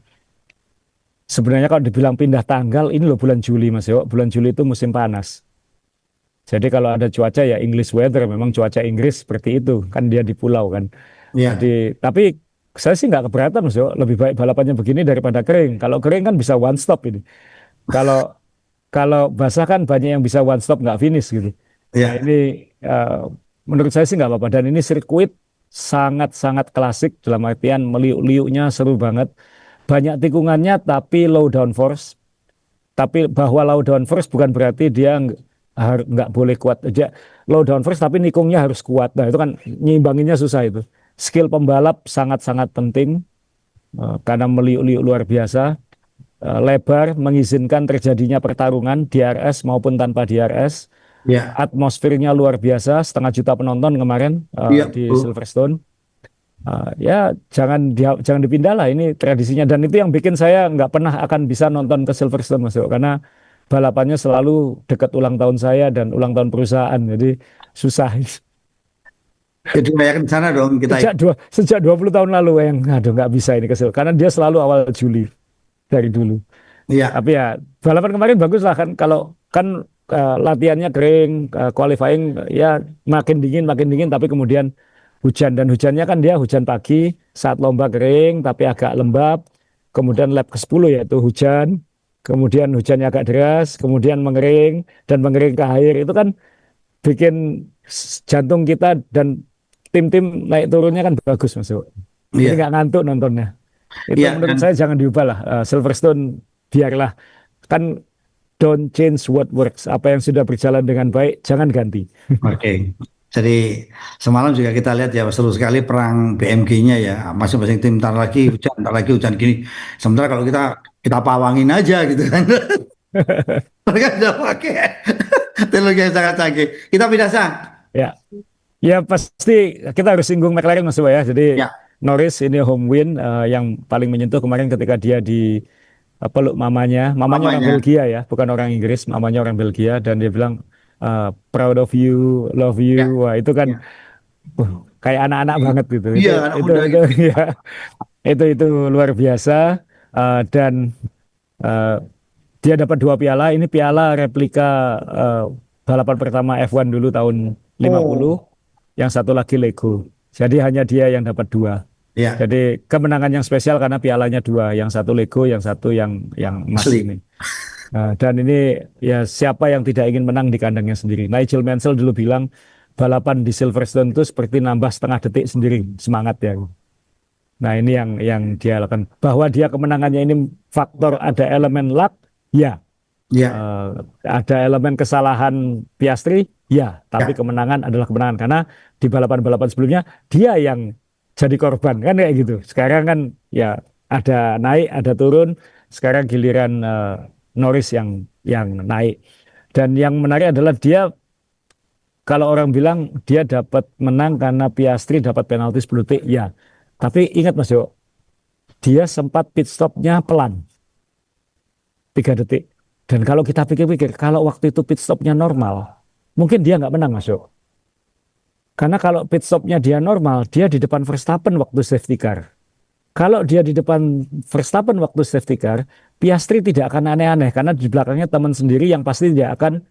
Sebenarnya kalau dibilang pindah tanggal, ini loh bulan Juli Mas Yo. Bulan Juli itu musim panas. Jadi kalau ada cuaca ya English weather, memang cuaca Inggris seperti itu. Kan dia di pulau kan. Jadi, Ya, tapi saya sih nggak keberatan Mas Yo. Lebih baik balapannya begini daripada kering. Kalau kering kan bisa one stop ini. Kalau kalau basah kan banyak yang bisa one stop nggak finish gitu. Nah ya, ini eh, menurut saya sih nggak apa-apa. Dan ini sirkuit sangat-sangat klasik dalam artian meliuk-liuknya seru banget. Banyak tikungannya tapi low downforce. Tapi bahwa low down first bukan berarti dia nggak boleh kuat. Dia low down first tapi nikungnya harus kuat. Nah itu kan nyimbanginnya susah itu. Skill pembalap sangat-sangat penting karena meliuk-liuk luar biasa. Lebar mengizinkan terjadinya pertarungan DRS maupun tanpa DRS. Ya, Atmosfernya luar biasa, 500.000 penonton kemarin iya di betul. Silverstone. Ya jangan dipindah lah, ini tradisinya, dan itu yang bikin saya nggak pernah akan bisa nonton ke Silverstone Mas Yo, karena balapannya selalu dekat ulang tahun saya dan ulang tahun perusahaan, jadi susah. Jadi banyak di sana dong kita. Sejak 20 tahun lalu yang aduh nggak bisa ini ke Silverstone karena dia selalu awal Juli dari dulu. Iya, Tapi ya balapan kemarin bagus lah kan, kalau kan latihannya kering, qualifying ya makin dingin, tapi kemudian hujan, dan hujannya kan dia hujan pagi saat lomba kering tapi agak lembab, kemudian lap ke-10 yaitu hujan, kemudian hujannya agak deras, kemudian mengering dan mengering ke akhir, itu kan bikin jantung kita dan tim-tim naik turunnya kan bagus Mas. Jadi iya, nggak ngantuk nontonnya. Itu iya. menurut Dan saya jangan diubah lah. Silverstone biarlah, kan don't change what works. Apa yang sudah berjalan dengan baik jangan ganti. oke. Jadi semalam juga kita lihat ya seru sekali perang BMG-nya ya. Masing-masing tim ntar lagi hujan gini. Sementara kalau kita pawangin aja gitu kan. Mereka sudah pakai teknologi yang sangat canggih. Kita pindah sang. Ya, ya pasti kita harus singgung McLaren Mas Iwa ya. Jadi Ya, Norris ini home win yang paling menyentuh kemarin ketika dia di peluk mamanya orang namanya. Belgia ya, bukan orang Inggris, mamanya orang Belgia, dan dia bilang proud of you, love you. Ya, Wah itu kan ya. kayak anak-anak banget gitu. Iya, anak muda Itu gitu. ya, itu luar biasa. Dan eh, dia dapat 2 piala. Ini piala replika eh, balapan pertama F1 dulu tahun 50. Oh, Yang satu lagi Lego. Jadi hanya dia yang dapat 2. ya, Jadi kemenangan yang spesial karena pialanya 2, yang satu Lego, yang satu yang emas asli. ini. Dan ini ya siapa yang tidak ingin menang di kandangnya sendiri. Nigel Mansell dulu bilang balapan di Silverstone itu seperti nambah setengah detik sendiri semangat ya. Nah ini yang dia lakukan. Bahwa dia kemenangannya ini faktor ada elemen luck, ya. Ya, Eh, ada elemen kesalahan Piastri, ya. Tapi ya, kemenangan adalah kemenangan karena di balapan-balapan sebelumnya dia yang jadi korban kan kayak gitu. Sekarang kan ya ada naik, ada turun. Sekarang giliran Norris yang naik. Dan yang menarik adalah dia, kalau orang bilang dia dapat menang karena Piastri dapat penalti 10 detik, ya. Tapi ingat Mas Jo, dia sempat pit stopnya pelan 3 detik. Dan kalau kita pikir-pikir, kalau waktu itu pit stopnya normal, mungkin dia nggak menang Mas Jo. Karena kalau pit stopnya dia normal, dia di depan Verstappen waktu safety car. Kalau dia di depan Verstappen waktu safety car, Piastri tidak akan aneh-aneh karena di belakangnya teman sendiri yang pasti tidak akan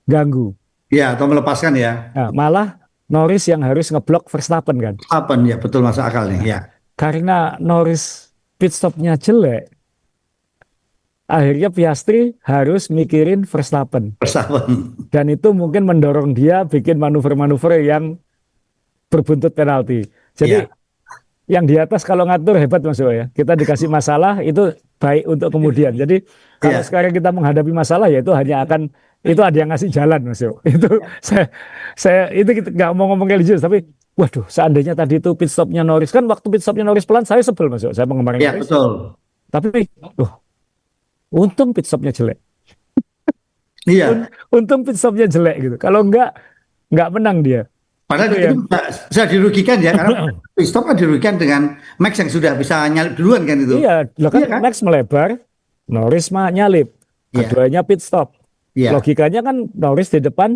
ganggu. ya, atau melepaskan ya. Nah, malah Norris yang harus ngeblok Verstappen kan. Apa ya, betul masuk akal nih. Nah, Ya, karena Norris pit stopnya jelek, akhirnya Piastri harus mikirin Verstappen. Verstappen. Dan itu mungkin mendorong dia bikin manuver-manuver yang berbuntut penalti. Jadi Ya, yang di atas kalau ngatur hebat Mas Yo ya. Kita dikasih masalah itu baik untuk kemudian. Jadi kalau ya, sekarang kita menghadapi masalah ya itu hanya akan, itu ada yang ngasih jalan Mas Yo. Itu saya saya itu kita nggak mau ngomong religius tapi waduh seandainya tadi itu pit stopnya Norris, kan waktu pit stopnya Norris pelan saya sebel Mas Yo. Saya penggemar ya, Norris. betul. Tapi untung pit stopnya jelek. Iya. Untung pit stopnya jelek gitu. Kalau nggak menang dia. Padahal Itu itu yang bisa dirugikan ya, karena pit stop kan dirugikan dengan Max yang sudah bisa nyalip duluan kan itu. iya, lo kan Iya kan? Max melebar, Norris mah nyalip. Iya, Keduanya pit stop. iya, Logikanya kan Norris di depan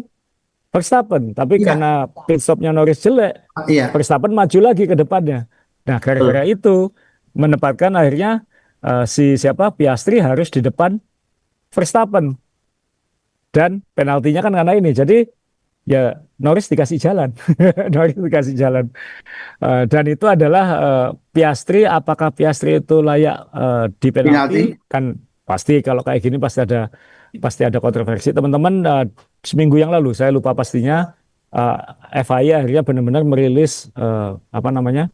Verstappen, tapi iya, karena pit stopnya Norris jelek, iya, Verstappen maju lagi ke depannya. Nah, gara-gara betul. itu menempatkan akhirnya si siapa Piastri harus di depan Verstappen, dan penaltinya kan karena ini. Jadi ya Norris dikasih jalan, Norris dikasih jalan. Dan itu adalah Piastri. Apakah Piastri itu layak di penalti? Penalti. Kan pasti kalau kayak gini pasti ada kontroversi. Teman-teman, seminggu yang lalu saya lupa pastinya uh, FIA akhirnya benar-benar merilis apa namanya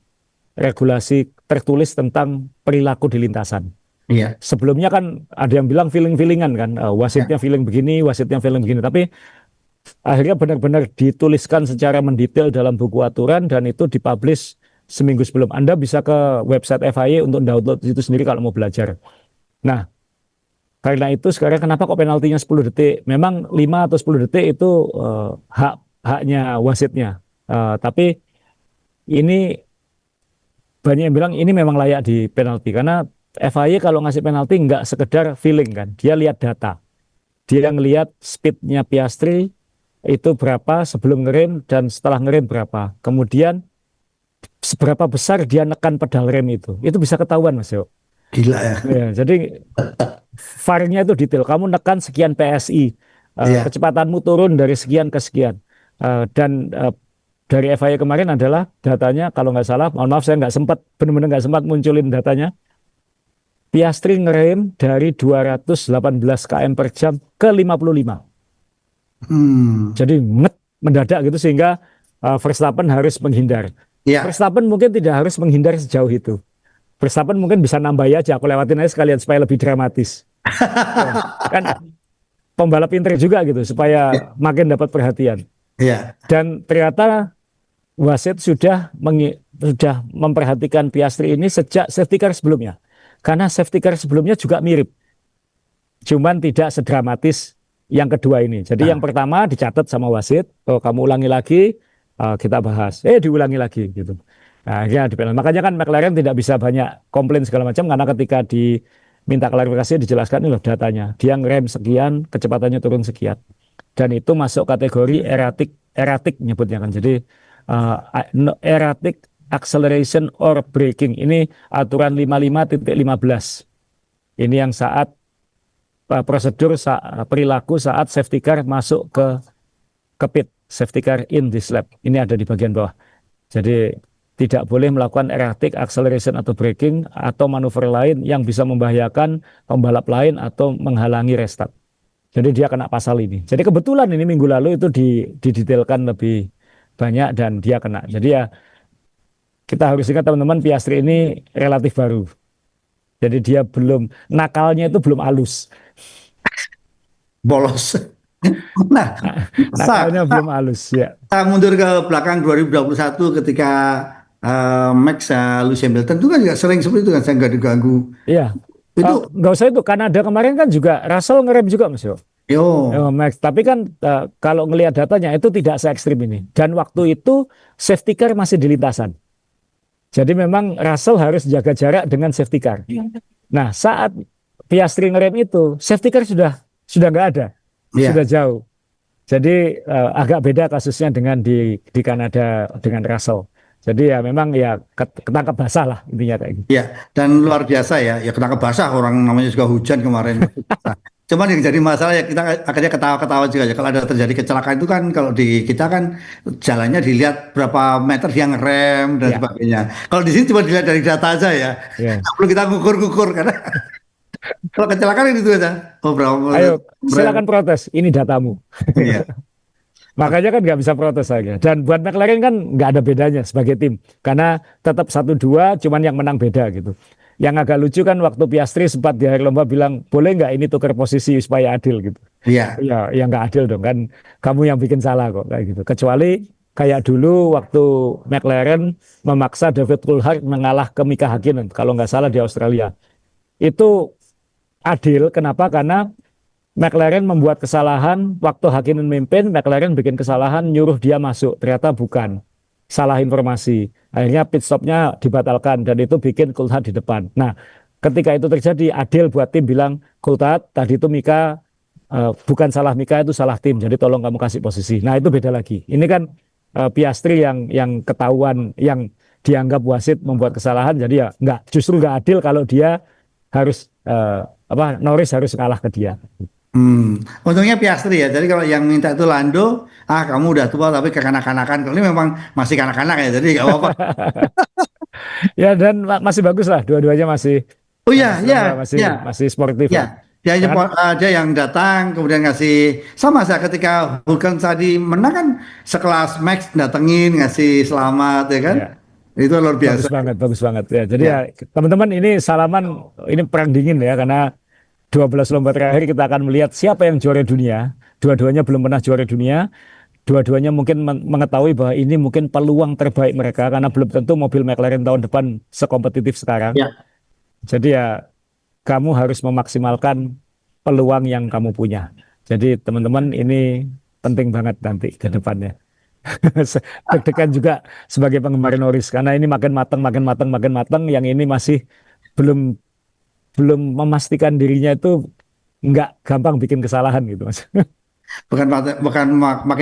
regulasi tertulis tentang perilaku di lintasan. Iya. Sebelumnya kan ada yang bilang feeling-feelingan kan, Ya. wasitnya feeling begini, wasitnya feeling begini. Tapi akhirnya benar-benar dituliskan secara mendetail dalam buku aturan dan itu dipublish seminggu sebelum. Anda bisa ke website FIA untuk download itu sendiri kalau mau belajar. Nah, karena itu sekarang kenapa kok penaltinya 10 detik? Memang 5 atau 10 detik itu haknya wasitnya. Tapi ini banyak yang bilang ini memang layak di penalti karena FIA kalau ngasih penalti nggak sekedar feeling kan, dia lihat data. Dia ngelihat speednya Piastri itu berapa sebelum ngerem dan setelah ngerem berapa. Kemudian seberapa besar dia nekan pedal rem itu bisa ketahuan Mas Yo. Gila ya. Ya, jadi VAR-nya itu detail. Kamu nekan sekian PSI, Iya. kecepatanmu turun dari sekian ke sekian. Dan dari FIA kemarin adalah datanya, kalau nggak salah, mohon maaf saya nggak sempat, benar-benar nggak sempat munculin datanya. Piastri ngerem dari 218 km per jam ke 55. Hmm. Jadi mendadak gitu sehingga Verstappen harus menghindar. Iya. Verstappen mungkin tidak harus menghindar sejauh itu. Verstappen mungkin bisa nambah aja, aku lewatin aja sekalian supaya lebih dramatis. Ya, kan pembalap pinter juga gitu supaya makin dapat perhatian. Iya. Dan ternyata wasit sudah memperhatikan Piastri ini sejak safety car sebelumnya. Karena safety car sebelumnya juga mirip, cuman tidak sedramatis yang kedua ini. Jadi yang Nah, pertama dicatat sama wasit, oh kamu ulangi lagi, kita bahas. Diulangi lagi gitu. Nah, akhirnya makanya kan McLaren tidak bisa banyak komplain segala macam karena ketika diminta klarifikasi dijelaskan ini loh datanya. Dia ngerem sekian, kecepatannya turun sekian. Dan itu masuk kategori erratic nyebutnya kan. Jadi erratic acceleration or braking. Ini aturan 55.15. Ini yang saat prosedur perilaku saat safety car masuk ke pit, safety car in this lap. Ini ada di bagian bawah. Jadi tidak boleh melakukan erratic acceleration atau braking atau manuver lain yang bisa membahayakan pembalap lain atau menghalangi restart. Jadi dia kena pasal ini. Jadi kebetulan ini minggu lalu itu didetailkan lebih banyak dan dia kena. Jadi ya kita harus ingat teman-teman Piastri ini relatif baru. Jadi dia belum nakalnya itu belum halus. bolos. Nah, Nakalnya kita belum halus ya. mundur ke belakang 2021 ketika Max Lewis Hamilton itu kan juga sering seperti itu kan, saya nggak diganggu. Iya. Itu, Nggak usah itu Kanada kemarin kan juga Russell ngerem juga Mas Yo. yo, Max, tapi kan kalau ngelihat datanya itu tidak se ekstrim ini. Dan waktu itu safety car masih di lintasan. Jadi memang Russell harus jaga jarak dengan safety car. Nah, saat Piastri ngerem itu, safety car sudah nggak ada, sudah ya. jauh. Jadi agak beda kasusnya dengan di Kanada dengan Russell. Jadi ya memang ya ketangkap basah lah intinya kayak gitu. Ya, dan luar biasa ya. Ya kena basah orang namanya juga hujan kemarin. Cuman yang jadi masalah ya kita akhirnya ketawa-ketawa juga ya. Kalau ada terjadi kecelakaan itu kan kalau di kita kan jalannya dilihat berapa meter dia ngerem dan Ya, sebagainya. Kalau di sini cuma dilihat dari data aja ya. ya. Nggak perlu kita ngukur-ngukur karena kalau kecelakaan itu aja. Oh berapa? Ayo silakan protes. Ini datamu. Iya, Makanya kan nggak bisa protes lagi. Dan buat McLaren kan nggak ada bedanya sebagai tim. Karena tetap 1-2, cuman yang menang beda gitu. Yang agak lucu kan waktu Piastri sempat di akhir lomba bilang, boleh nggak ini tukar posisi supaya adil gitu. iya, Ya nggak adil dong kan. Kamu yang bikin salah kok kayak gitu. Kecuali kayak dulu waktu McLaren memaksa David Coulthard mengalah ke Mika Hakkinen. Kalau nggak salah di Australia. Itu adil. Kenapa? Karena McLaren membuat kesalahan waktu Hakkinen memimpin, McLaren bikin kesalahan nyuruh dia masuk, ternyata bukan, salah informasi. Akhirnya pit stopnya dibatalkan dan itu bikin Coulthard di depan. Nah, ketika itu terjadi, adil buat tim bilang Coulthard tadi itu Mika bukan salah Mika itu salah tim, jadi tolong kamu kasih posisi. Nah itu beda lagi. Ini kan Piastri yang ketahuan, yang dianggap wasit membuat kesalahan, jadi ya justru nggak adil kalau dia harus Norris harus kalah ke dia. Untungnya Piastri ya. Jadi kalau yang minta itu Lando, kamu udah tua tapi kekanak-kanakan. Kalau ini memang masih kanak-kanak ya, jadi nggak apa-apa. Ya dan masih bagus lah, dua-duanya masih Oh ya, masih ya, masih ya, masih sportif ya. lah. Dia, Kan? dia yang datang kemudian ngasih sama saya ketika Hulken tadi menang kan sekelas Max datengin ngasih selamat ya kan. Ya. Itu luar biasa. Bagus banget, bagus banget ya. Jadi ya Ya, teman-teman ini salaman, ini perang dingin ya karena 12 lomba terakhir kita akan melihat siapa yang juara dunia. Dua-duanya belum pernah juara dunia. Dua-duanya mungkin mengetahui bahwa ini mungkin peluang terbaik mereka karena belum tentu mobil McLaren tahun depan sekompetitif sekarang. ya. Jadi ya kamu harus memaksimalkan peluang yang kamu punya. Jadi teman-teman ini penting banget nanti ke depannya. Deg-degan juga sebagai penggemar Norris karena ini makin matang, makin matang, makin matang. Yang ini masih belum belum memastikan dirinya itu nggak gampang bikin kesalahan gitu Mas. Makin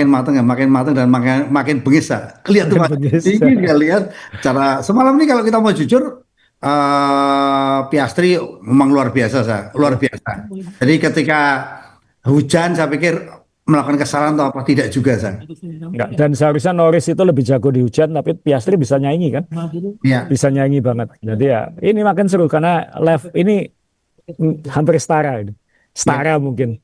matang ya, makin matang dan makin makin bengis ya. Lihat tuh Makin Mas, bengis. ini dia lihat cara semalam ini kalau kita mau jujur, Piastri memang luar biasa, luar biasa. Jadi ketika hujan, saya pikir melakukan kesalahan atau apa tidak juga, Nggak. Dan seharusnya Norris itu lebih jago di hujan, tapi Piastri bisa nyanyi kan, Ya, bisa nyanyi banget. Jadi ya ini makin seru karena live ini hampir setara, ini. ya. Setara mungkin.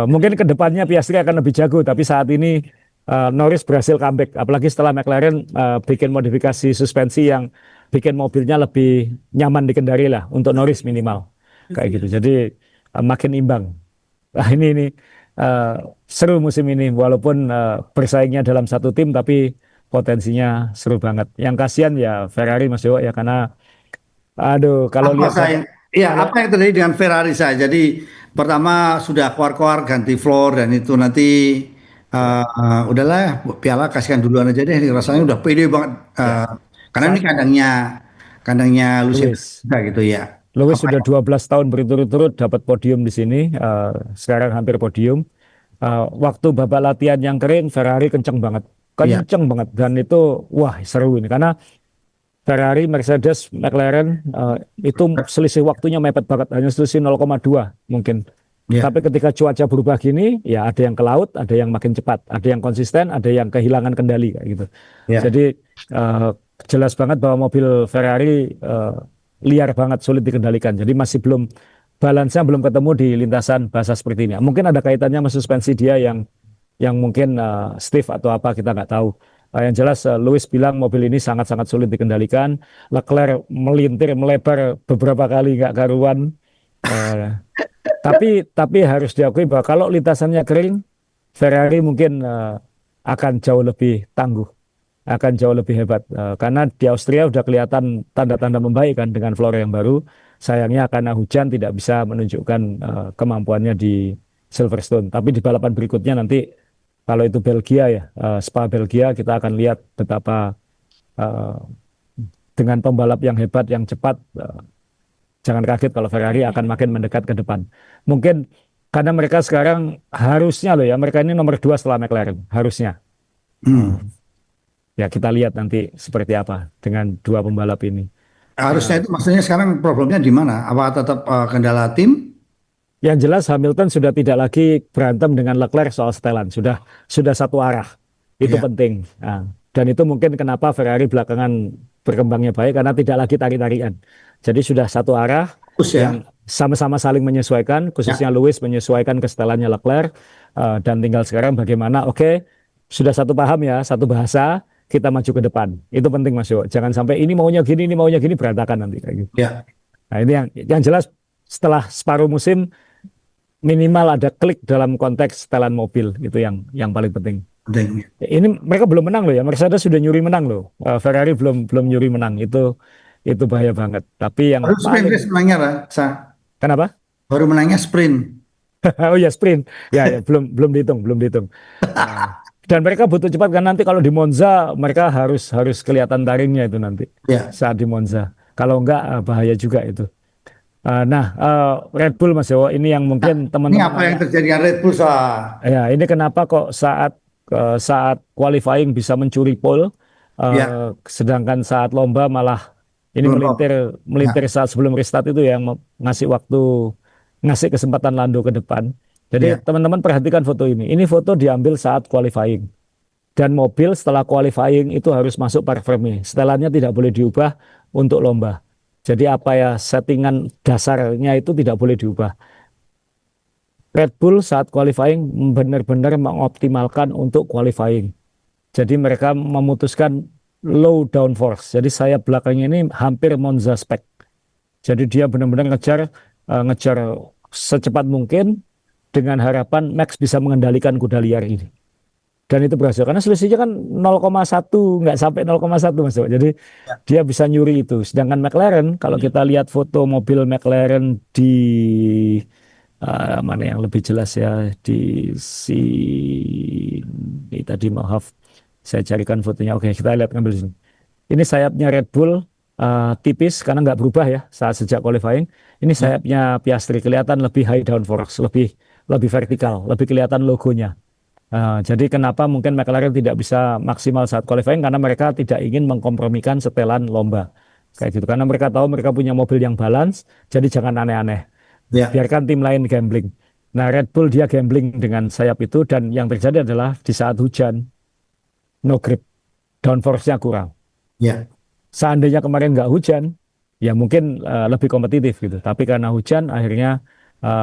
Mungkin ke depannya Piastri akan lebih jago, tapi saat ini Norris berhasil comeback, apalagi setelah McLaren bikin modifikasi suspensi yang bikin mobilnya lebih nyaman dikendari lah untuk Norris minimal, kayak gitu. Jadi makin imbang. Nah, ini eh, seru musim ini walaupun bersaingnya dalam satu tim tapi potensinya seru banget. Yang kasihan ya Ferrari Mas Dewa ya karena aduh kalau Apa lihat saya, ya kalau apa yang terjadi dengan Ferrari saya? Jadi pertama sudah keluar-keluar ganti floor dan itu nanti udahlah piala kasihkan duluan aja deh. Rasanya udah pede banget. ya Karena ini saat kandangnya Lucien Lewis gitu ya. Lewis Apa sudah 12 tahun berturut-turut dapat podium di sini, sekarang hampir podium. Waktu babak latihan yang kering Ferrari ya, kenceng banget dan itu wah seru ini karena Ferrari, Mercedes, McLaren itu selisih waktunya mepet banget, hanya selisih 0,2 mungkin. ya, Tapi ketika cuaca berubah gini, ya ada yang ke laut, ada yang makin cepat, ada yang konsisten, ada yang kehilangan kendali kayak gitu. ya. Jadi eh, jelas banget bahwa mobil Ferrari liar banget, sulit dikendalikan. Jadi masih belum balance-nya belum ketemu di lintasan basah seperti ini. Mungkin ada kaitannya sama suspensi dia yang mungkin stiff atau apa kita nggak tahu. Yang jelas Lewis bilang mobil ini sangat-sangat sulit dikendalikan. Leclerc melintir melebar beberapa kali nggak karuan. Eh, tapi harus diakui bahwa kalau lintasannya kering, Ferrari mungkin akan jauh lebih tangguh, akan jauh lebih hebat. Karena di Austria udah kelihatan tanda-tanda membaik kan dengan floor yang baru. Sayangnya karena hujan tidak bisa menunjukkan kemampuannya di Silverstone. Tapi di balapan berikutnya nanti kalau itu Belgia ya, Spa Belgia kita akan lihat betapa eh, dengan pembalap yang hebat, yang cepat, jangan kaget kalau Ferrari akan makin mendekat ke depan. Mungkin karena mereka sekarang harusnya loh ya, mereka ini nomor 2 setelah McLaren, harusnya. Hmm. Eh, Ya kita lihat nanti seperti apa dengan dua pembalap ini. Eh, Harusnya itu maksudnya sekarang problemnya di mana? Apa tetap kendala tim? Yang jelas Hamilton sudah tidak lagi berantem dengan Leclerc soal setelan, sudah satu arah. Itu Ya, penting. Nah, dan itu mungkin kenapa Ferrari belakangan berkembangnya baik karena tidak lagi tarik-tarikan. Jadi sudah satu arah fokus ya. yang sama-sama saling menyesuaikan, Ya, khususnya Lewis menyesuaikan ke setelannya Leclerc. Dan tinggal sekarang bagaimana, oke, sudah satu paham ya, satu bahasa, kita maju ke depan. Itu penting Mas Yo. Jangan sampai ini maunya gini berantakan nanti kayak gitu. ya, Nah, ini yang jelas setelah separuh musim minimal ada klik dalam konteks setelan mobil itu yang paling penting. penting. Ini mereka belum menang loh ya. Mercedes sudah nyuri menang loh. Ferrari belum belum nyuri menang. Itu bahaya banget. Tapi yang Baru sprint paling race menangnya lah, kenapa? baru menangnya sprint. Oh ya sprint. Ya ya belum belum dihitung, belum dihitung. Eh, dan mereka butuh cepat kan nanti kalau di Monza mereka harus harus kelihatan taringnya itu nanti Ya. saat di Monza. Kalau enggak bahaya juga itu. Red Bull Mas Dewo ini yang Nah, mungkin ini teman-teman apa yang agak terjadi dengan Red Bull, ya ini kenapa kok saat qualifying bisa mencuri pole, Ya, sedangkan saat lomba malah ini belum. melintir Ya, melintir saat sebelum restart itu yang ngasih waktu, ngasih kesempatan Lando ke depan. Jadi ya. teman-teman perhatikan foto ini. Ini foto diambil saat qualifying dan mobil setelah qualifying itu harus masuk parframe. Setelannya tidak boleh diubah untuk lomba. Jadi apa ya settingan dasarnya itu tidak boleh diubah. Red Bull saat qualifying benar-benar mengoptimalkan untuk qualifying. Jadi mereka memutuskan low downforce. Jadi sayap belakangnya ini hampir Monza spec. Jadi dia benar-benar ngejar secepat mungkin dengan harapan Max bisa mengendalikan kuda liar ini. Dan itu berhasil karena selisihnya kan 0,1 nggak sampai 0,1 Mas Dewa. Jadi dia bisa nyuri itu. Sedangkan McLaren kalau kita lihat foto mobil McLaren di mana yang lebih jelas ya di sini tadi maaf saya carikan fotonya. Oke kita lihat ngambil sini. Ini sayapnya Red Bull tipis karena nggak berubah ya saat sejak qualifying. Ini sayapnya Piastri kelihatan lebih high downforce, lebih lebih vertikal, lebih kelihatan logonya. Jadi kenapa mungkin McLaren tidak bisa maksimal saat qualifying karena mereka tidak ingin mengkompromikan setelan lomba kayak gitu. Karena mereka tahu mereka punya mobil yang balance, jadi jangan aneh-aneh. Ya, Biarkan tim lain gambling. Nah Red Bull dia gambling dengan sayap itu dan yang terjadi adalah di saat hujan no grip, downforce-nya kurang. ya, Seandainya kemarin nggak hujan, ya mungkin lebih kompetitif gitu. Tapi karena hujan, akhirnya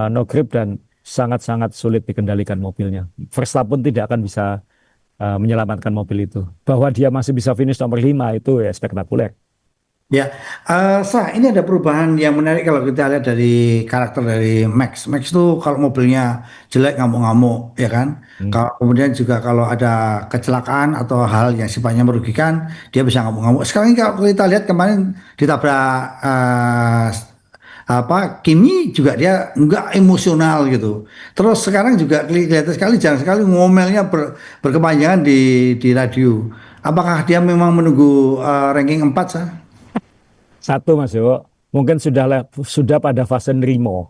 no grip dan sangat-sangat sulit dikendalikan mobilnya. Verstappen tidak akan bisa menyelamatkan mobil itu. Bahwa dia masih bisa finish nomor 5 itu ya spektakuler. ya. Ini ada perubahan yang menarik kalau kita lihat dari karakter dari Max. Max itu kalau mobilnya jelek ngamuk-ngamuk, ya kan? Hmm. Kalau kemudian juga kalau ada kecelakaan atau hal yang sifatnya merugikan, dia bisa ngamuk-ngamuk. Sekarang ini kalau kita lihat kemarin ditabrak Kimi juga dia nggak emosional gitu. Terus sekarang juga kelihatan sekali jarang sekali ngomelnya berkepanjangan di radio. Apakah dia memang menunggu ranking 4 sah? Satu Mas Yo, mungkin sudah pada fase nerimo.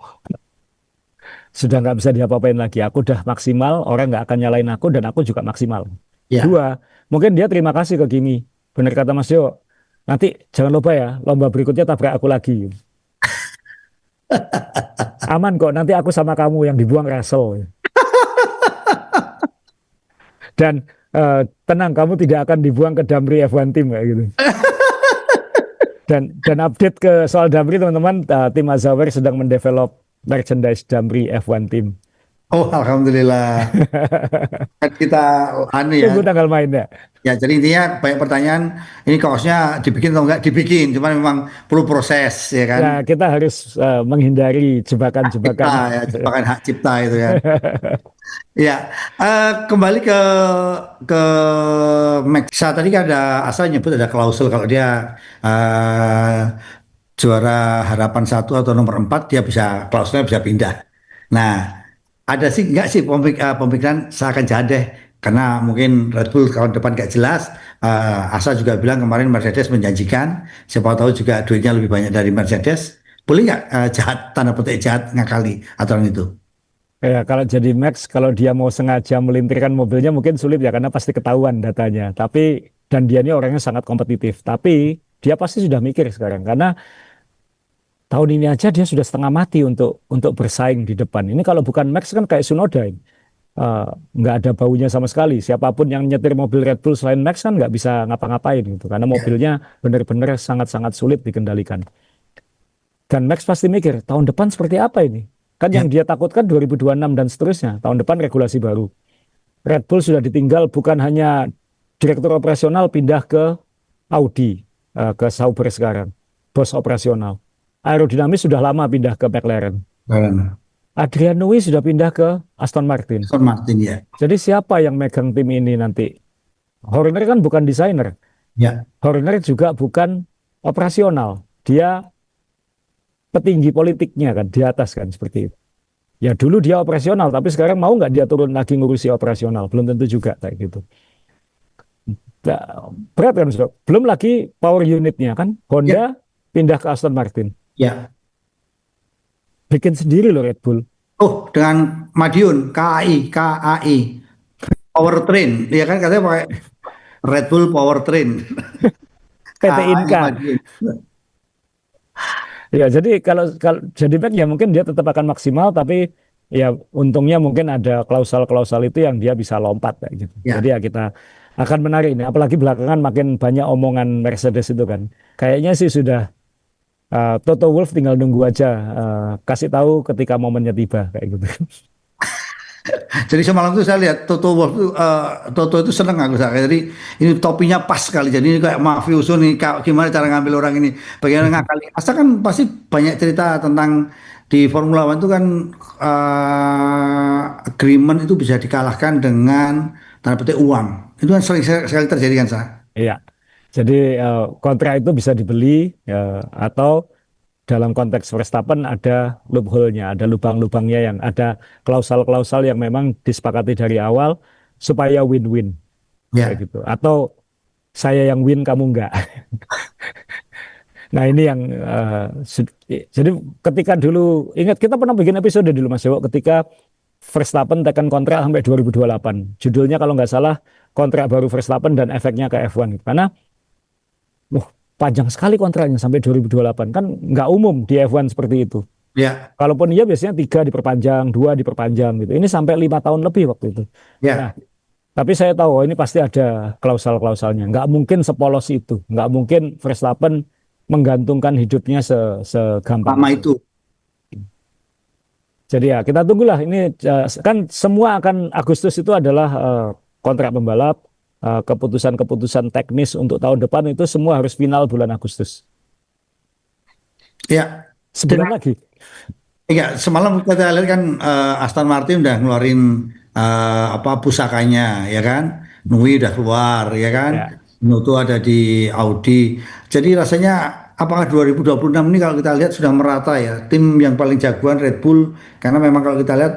Sudah nggak bisa diapa-apain lagi. Aku udah maksimal, orang nggak akan nyalain aku dan aku juga maksimal. Ya. Dua, mungkin dia terima kasih ke Kimi. Benar kata Mas Yo, nanti jangan lupa ya, lomba berikutnya tabrak aku lagi. Aman kok, nanti aku sama kamu yang dibuang Russell. Dan tenang, kamu tidak akan dibuang ke Damri F1 Team kayak gitu. Dan update ke soal Damri teman-teman, tim Azaware sedang mendevelop merchandise Damri F1 Team. Oh, alhamdulillah. Kan kita anu ya. Tunggu tanggal mainnya. Ya, jadi intinya banyak pertanyaan, ini kaosnya dibikin atau enggak dibikin, cuman memang perlu proses ya kan. Nah, kita harus menghindari Hak cipta jebakan-jebakan. ya, jebakan hak cipta itu kan. Ya, kembali ke Max. Saat tadi kan ada asal nyebut ada klausul kalau dia juara harapan 1 atau nomor 4 dia bisa klausulnya bisa pindah. Nah, ada sih nggak sih pemikiran seakan jahat deh karena mungkin Red Bull tahun depan gak jelas. Asa juga bilang kemarin Mercedes menjanjikan, siapa tahu juga duitnya lebih banyak dari Mercedes. Boleh nggak jahat tanda petik jahat ngakali aturan itu? Ya, kalau jadi Max, kalau dia mau sengaja melintirkan mobilnya mungkin sulit ya karena pasti ketahuan datanya. Tapi dan dia ini orangnya sangat kompetitif. Tapi dia pasti sudah mikir sekarang karena tahun ini aja dia sudah setengah mati untuk bersaing di depan. Ini kalau bukan Max kan kayak Tsunoda ini. Nggak ada baunya sama sekali. Siapapun yang nyetir mobil Red Bull selain Max kan nggak bisa ngapa-ngapain gitu karena Ya, mobilnya benar-benar sangat-sangat sulit dikendalikan. Dan Max pasti mikir tahun depan seperti apa ini? Kan ya, yang dia takutkan 2026 dan seterusnya. Tahun depan regulasi baru. Red Bull sudah ditinggal bukan hanya direktur operasional pindah ke Audi, ke Sauber sekarang, bos operasional. Aerodinamis sudah lama pindah ke McLaren. karena Adrian Newey sudah pindah ke Aston Martin. Aston Martin ya, Jadi siapa yang megang tim ini nanti? Horner kan bukan desainer. ya, Horner juga bukan operasional. Dia petinggi politiknya kan di atas kan seperti itu. Ya dulu dia operasional, tapi sekarang mau nggak dia turun lagi ngurusi operasional? Belum tentu juga kayak gitu. Nah, berat kan, Bro? Belum lagi power unitnya kan. ya, Honda pindah ke Aston Martin. ya. Bikin sendiri loh Red Bull. Oh, dengan Madiun, KAI, Powertrain, ya kan katanya pakai Red Bull Powertrain, PT KAI Inka. Madiun. Ya, jadi kalau jadi back ya mungkin dia tetap akan maksimal, tapi ya untungnya mungkin ada klausal-klausal itu yang dia bisa lompat kayak gitu. Jadi Ya, ya kita akan menarik ini. Apalagi belakangan makin banyak omongan Mercedes itu kan. Kayaknya sih sudah Toto Wolff tinggal nunggu aja kasih tahu ketika momennya tiba kayak gitu. Jadi semalam tuh saya lihat Toto Wolff tuh, Toto itu seneng aku saya. Jadi ini topinya pas sekali. Jadi ini kayak mafioso nih. Gimana cara ngambil orang ini? Bagaimana ngakali? Asa kan pasti banyak cerita tentang di Formula One itu kan agreement itu bisa dikalahkan dengan tanda petik uang. Itu kan sering sekali terjadi kan, Sa? Iya. Jadi kontrak itu bisa dibeli atau dalam konteks Verstappen ada loophole-nya, ada lubang-lubangnya yang ada klausal-klausal yang memang disepakati dari awal supaya win-win kayak Ya, gitu. Atau saya yang win kamu enggak. Nah ini yang jadi ketika dulu ingat kita pernah bikin episode dulu Mas Dewo ketika Verstappen tekan kontrak sampai 2028. Judulnya kalau nggak salah kontrak baru Verstappen dan efeknya ke F1. Karena wah, panjang sekali kontraknya sampai 2028 kan nggak umum di F1 seperti itu. ya, Kalaupun iya biasanya 3 diperpanjang, 2 diperpanjang gitu. Ini sampai 5 tahun lebih waktu itu. Nah, ya. tapi saya tahu oh, ini pasti ada klausal-klausalnya. Nggak mungkin sepolos itu. Nggak mungkin Verstappen menggantungkan hidupnya segampang Lama itu. itu. Jadi ya kita tunggulah ini kan semua akan Agustus itu adalah kontrak pembalap, keputusan-keputusan teknis untuk tahun depan itu semua harus final bulan Agustus. Ya. Sebulan lagi. Iya, semalam kita lihat kan Aston Martin udah ngeluarin apa pusakanya, ya kan? Nui udah keluar, ya kan? Ya, Noto ada di Audi. Jadi rasanya apakah 2026 ini kalau kita lihat sudah merata ya, tim yang paling jagoan Red Bull karena memang kalau kita lihat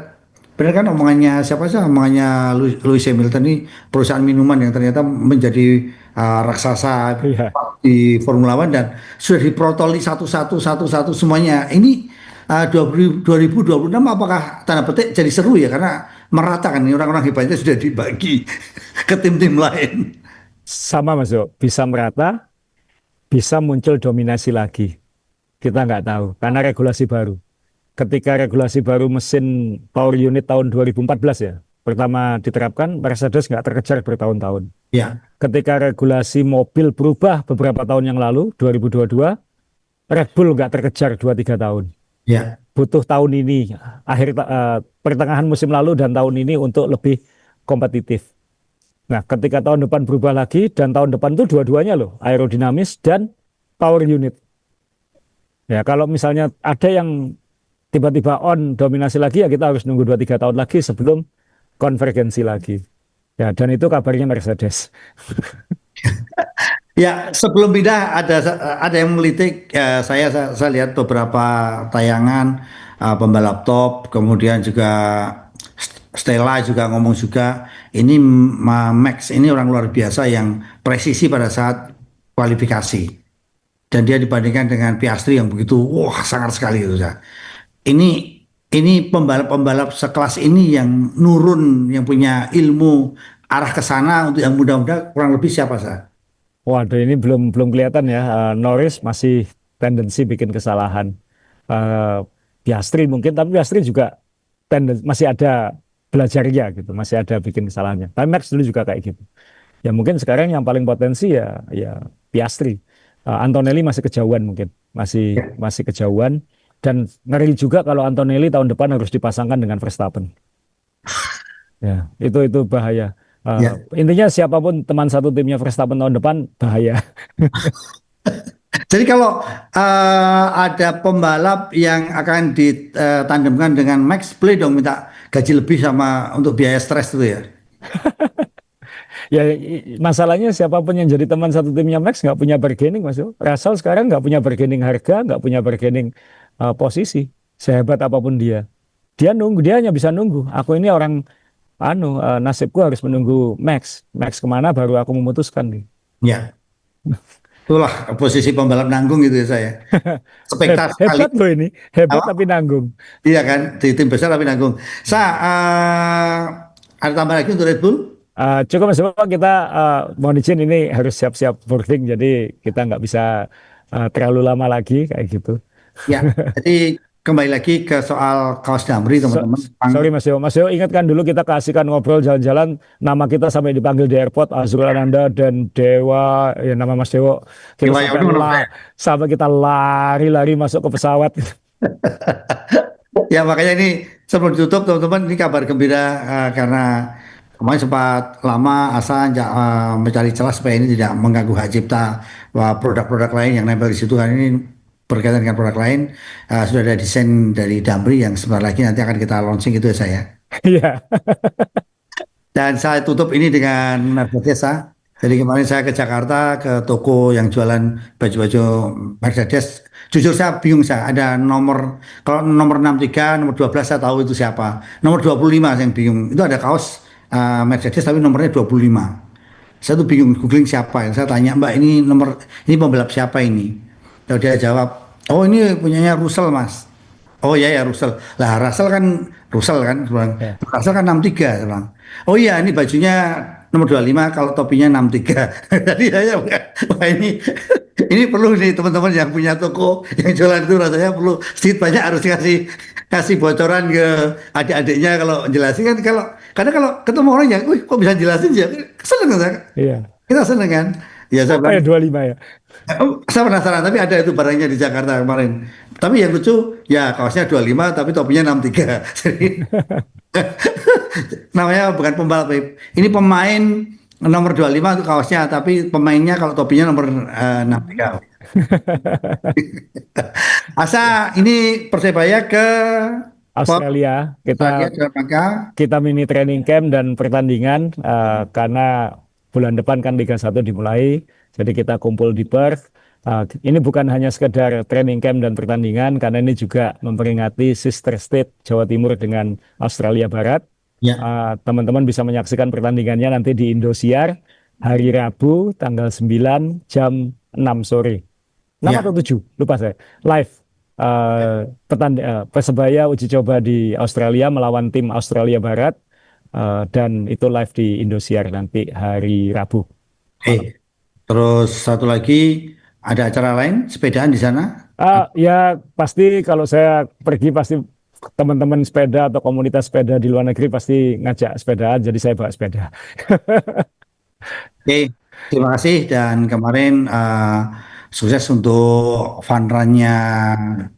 benar kan omongannya siapa sih omongannya Lewis Hamilton ini perusahaan minuman yang ternyata menjadi raksasa iya. di Formula One dan sudah diprotoli satu-satu semuanya. Ini 2026 apakah tanda petik jadi seru ya karena merata kan ini orang-orang hebatnya sudah dibagi ke tim-tim lain. Sama Mas Yo, bisa merata, bisa muncul dominasi lagi. Kita nggak tahu karena regulasi baru. Ketika regulasi baru mesin power unit tahun 2014 ya, pertama diterapkan, Mercedes nggak terkejar bertahun-tahun. Ya, Ketika regulasi mobil berubah beberapa tahun yang lalu, 2022, Red Bull nggak terkejar 2-3 tahun. ya, Butuh tahun ini, pertengahan musim lalu dan tahun ini untuk lebih kompetitif. Nah, ketika tahun depan berubah lagi, dan tahun depan itu dua-duanya loh, aerodinamis dan power unit. Ya, kalau misalnya ada yang tiba-tiba on dominasi lagi, ya kita harus nunggu 2-3 tahun lagi sebelum konvergensi lagi. Ya, dan itu kabarnya Mercedes. ya. Sebelum pindah ada yang melitik. Saya lihat beberapa tayangan pembalap top, kemudian juga Stella juga ngomong juga ini Max ini orang luar biasa yang presisi pada saat kualifikasi. Dan dia dibandingkan dengan Piastri yang begitu wah sangat sekali itu ya. Ini ini pembalap-pembalap sekelas ini yang nurun yang punya ilmu arah ke sana untuk yang muda-muda kurang lebih siapa sah? Waduh, ini belum belum kelihatan ya. Norris masih tendensi bikin kesalahan. Eh, Piastri mungkin, tapi Piastri juga masih ada belajarnya gitu, masih ada bikin kesalahannya. Tapi Max dulu juga kayak gitu. Ya mungkin sekarang yang paling potensi ya Piastri. Antonelli masih kejauhan mungkin, masih Ya, masih kejauhan. Dan ngeri juga kalau Antonelli tahun depan harus dipasangkan dengan Verstappen. Ya, itu bahaya. Eh, ya. intinya siapapun teman satu timnya Verstappen tahun depan bahaya. Jadi kalau ada pembalap yang akan ditandemkan dengan Max, boleh dong minta gaji lebih sama untuk biaya stres itu ya. Ya masalahnya siapapun yang jadi teman satu timnya Max nggak punya bargaining Mas Yo. Russell sekarang nggak punya bargaining harga, nggak punya bargaining posisi. Sehebat apapun dia, dia nunggu, dia hanya bisa nunggu. Aku ini orang nasibku harus menunggu Max. Max kemana baru aku memutuskan nih. Ya, itulah posisi pembalap nanggung gitu ya saya. Spektakuler sekali. Hebat loh ini, hebat Apa? tapi nanggung. Iya kan, di tim besar tapi nanggung. Ada tambah lagi untuk Red Bull? Cukup Mas Yo, kita mohon izin ini harus siap-siap boarding, jadi kita nggak bisa terlalu lama lagi kayak gitu. Ya, jadi kembali lagi ke soal kaos Damri teman-teman. Sorry Mas Yo. Mas Yo ingatkan dulu kita kasihkan ngobrol jalan-jalan, nama kita sampai dipanggil di airport Azrul Ananda dan Dewa, ya nama Mas Dewo. Kita Dewa sampai Yoni menurut saya. sampai kita lari-lari masuk ke pesawat. Ya makanya ini sebelum ditutup teman-teman ini kabar gembira karena kemarin sempat lama Asa mencari celah supaya ini tidak mengganggu hak cipta produk-produk lain yang nempel di situ kan ini berkaitan dengan produk lain. Sudah ada desain dari Damri yang sebentar lagi nanti akan kita launching itu ya saya. Iya. Dan saya tutup ini dengan Mercedes ah. Jadi kemarin saya ke Jakarta ke toko yang jualan baju-baju Mercedes. Jujur saya bingung saya ada nomor kalau nomor 63, nomor 12 saya tahu itu siapa. Nomor 25 saya yang bingung. Itu ada kaos Mercedes tapi nomornya 25. Saya tuh bingung googling siapa. Saya tanya Mbak ini pembalap siapa ini? Lalu dia jawab, oh ini punyanya Russell Mas. Oh iya ya Russell. Lah Russell kan, bilang. Ya. Russell kan 63, saya bilang. Oh iya ini bajunya nomor 25 kalau topinya 63. Jadi saya wah ini perlu nih teman-teman yang punya toko yang jualan itu rasanya perlu sedikit banyak harus kasih kasih bocoran ke adik-adiknya kalau jelasin kan karena kalau ketemu orang yang, wih kok bisa jelasin ya, seneng kan? Iya. Kita seneng kan? Ya saya Oh bilang, ya 25 ya. Saya penasaran, tapi ada itu barangnya di Jakarta kemarin. Tapi yang lucu, ya kaosnya 25, tapi topinya 63. Jadi, namanya bukan pembalap. Ini pemain nomor 25 itu kaosnya, tapi pemainnya kalau topinya nomor 63. Asa, ini Persebaya ke Port Australia Australia kita dalam rangka. kita mini training camp dan pertandingan karena bulan depan kan Liga 1 dimulai. Jadi kita kumpul di Perth. Ini bukan hanya sekedar training camp dan pertandingan karena ini juga memperingati sister state Jawa Timur dengan Australia Barat. Ya, Teman-teman bisa menyaksikan pertandingannya nanti di Indosiar hari Rabu tanggal 9 jam 6 sore. 6 atau ya. 7, lupa saya. Live. Persebaya uji coba di Australia melawan tim Australia Barat dan itu live di Indosiar nanti hari Rabu Oke. malam. Terus satu lagi, ada acara lain, sepedaan di sana? Ya pasti kalau saya pergi pasti teman-teman sepeda atau komunitas sepeda di luar negeri pasti ngajak sepedaan, jadi saya bawa sepeda. Oke, terima kasih dan kemarin sukses untuk fun run-nya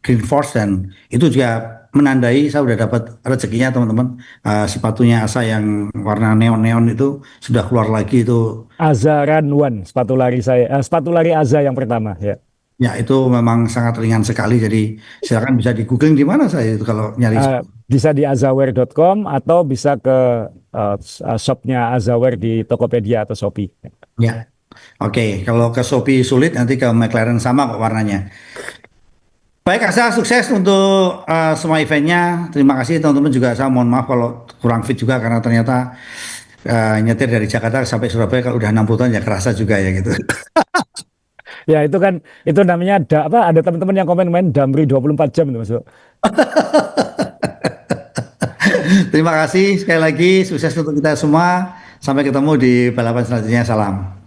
Green Force dan itu juga menandai saya udah dapat rezekinya teman-teman. Sepatunya Asa yang warna neon-neon itu sudah keluar lagi itu. Aza Run One, sepatu lari Aza yang pertama ya. Ya itu memang sangat ringan sekali jadi silakan bisa di googling di mana saya itu kalau nyari. Bisa di azaware.com atau bisa ke shopnya Azaware di Tokopedia atau Shopee. Ya, oke. Kalau ke Shopee sulit nanti ke McLaren sama kok warnanya. Baik, Asa, sukses untuk semua eventnya. Terima kasih teman-teman juga. Saya mohon maaf kalau kurang fit juga karena ternyata nyetir dari Jakarta sampai Surabaya kalau udah 60 tahun ya kerasa juga ya gitu. Ya itu kan itu namanya ada teman-teman yang komen Damri 24 jam itu Mas. Terima kasih sekali lagi. Sukses untuk kita semua. Sampai ketemu di balapan selanjutnya. Salam.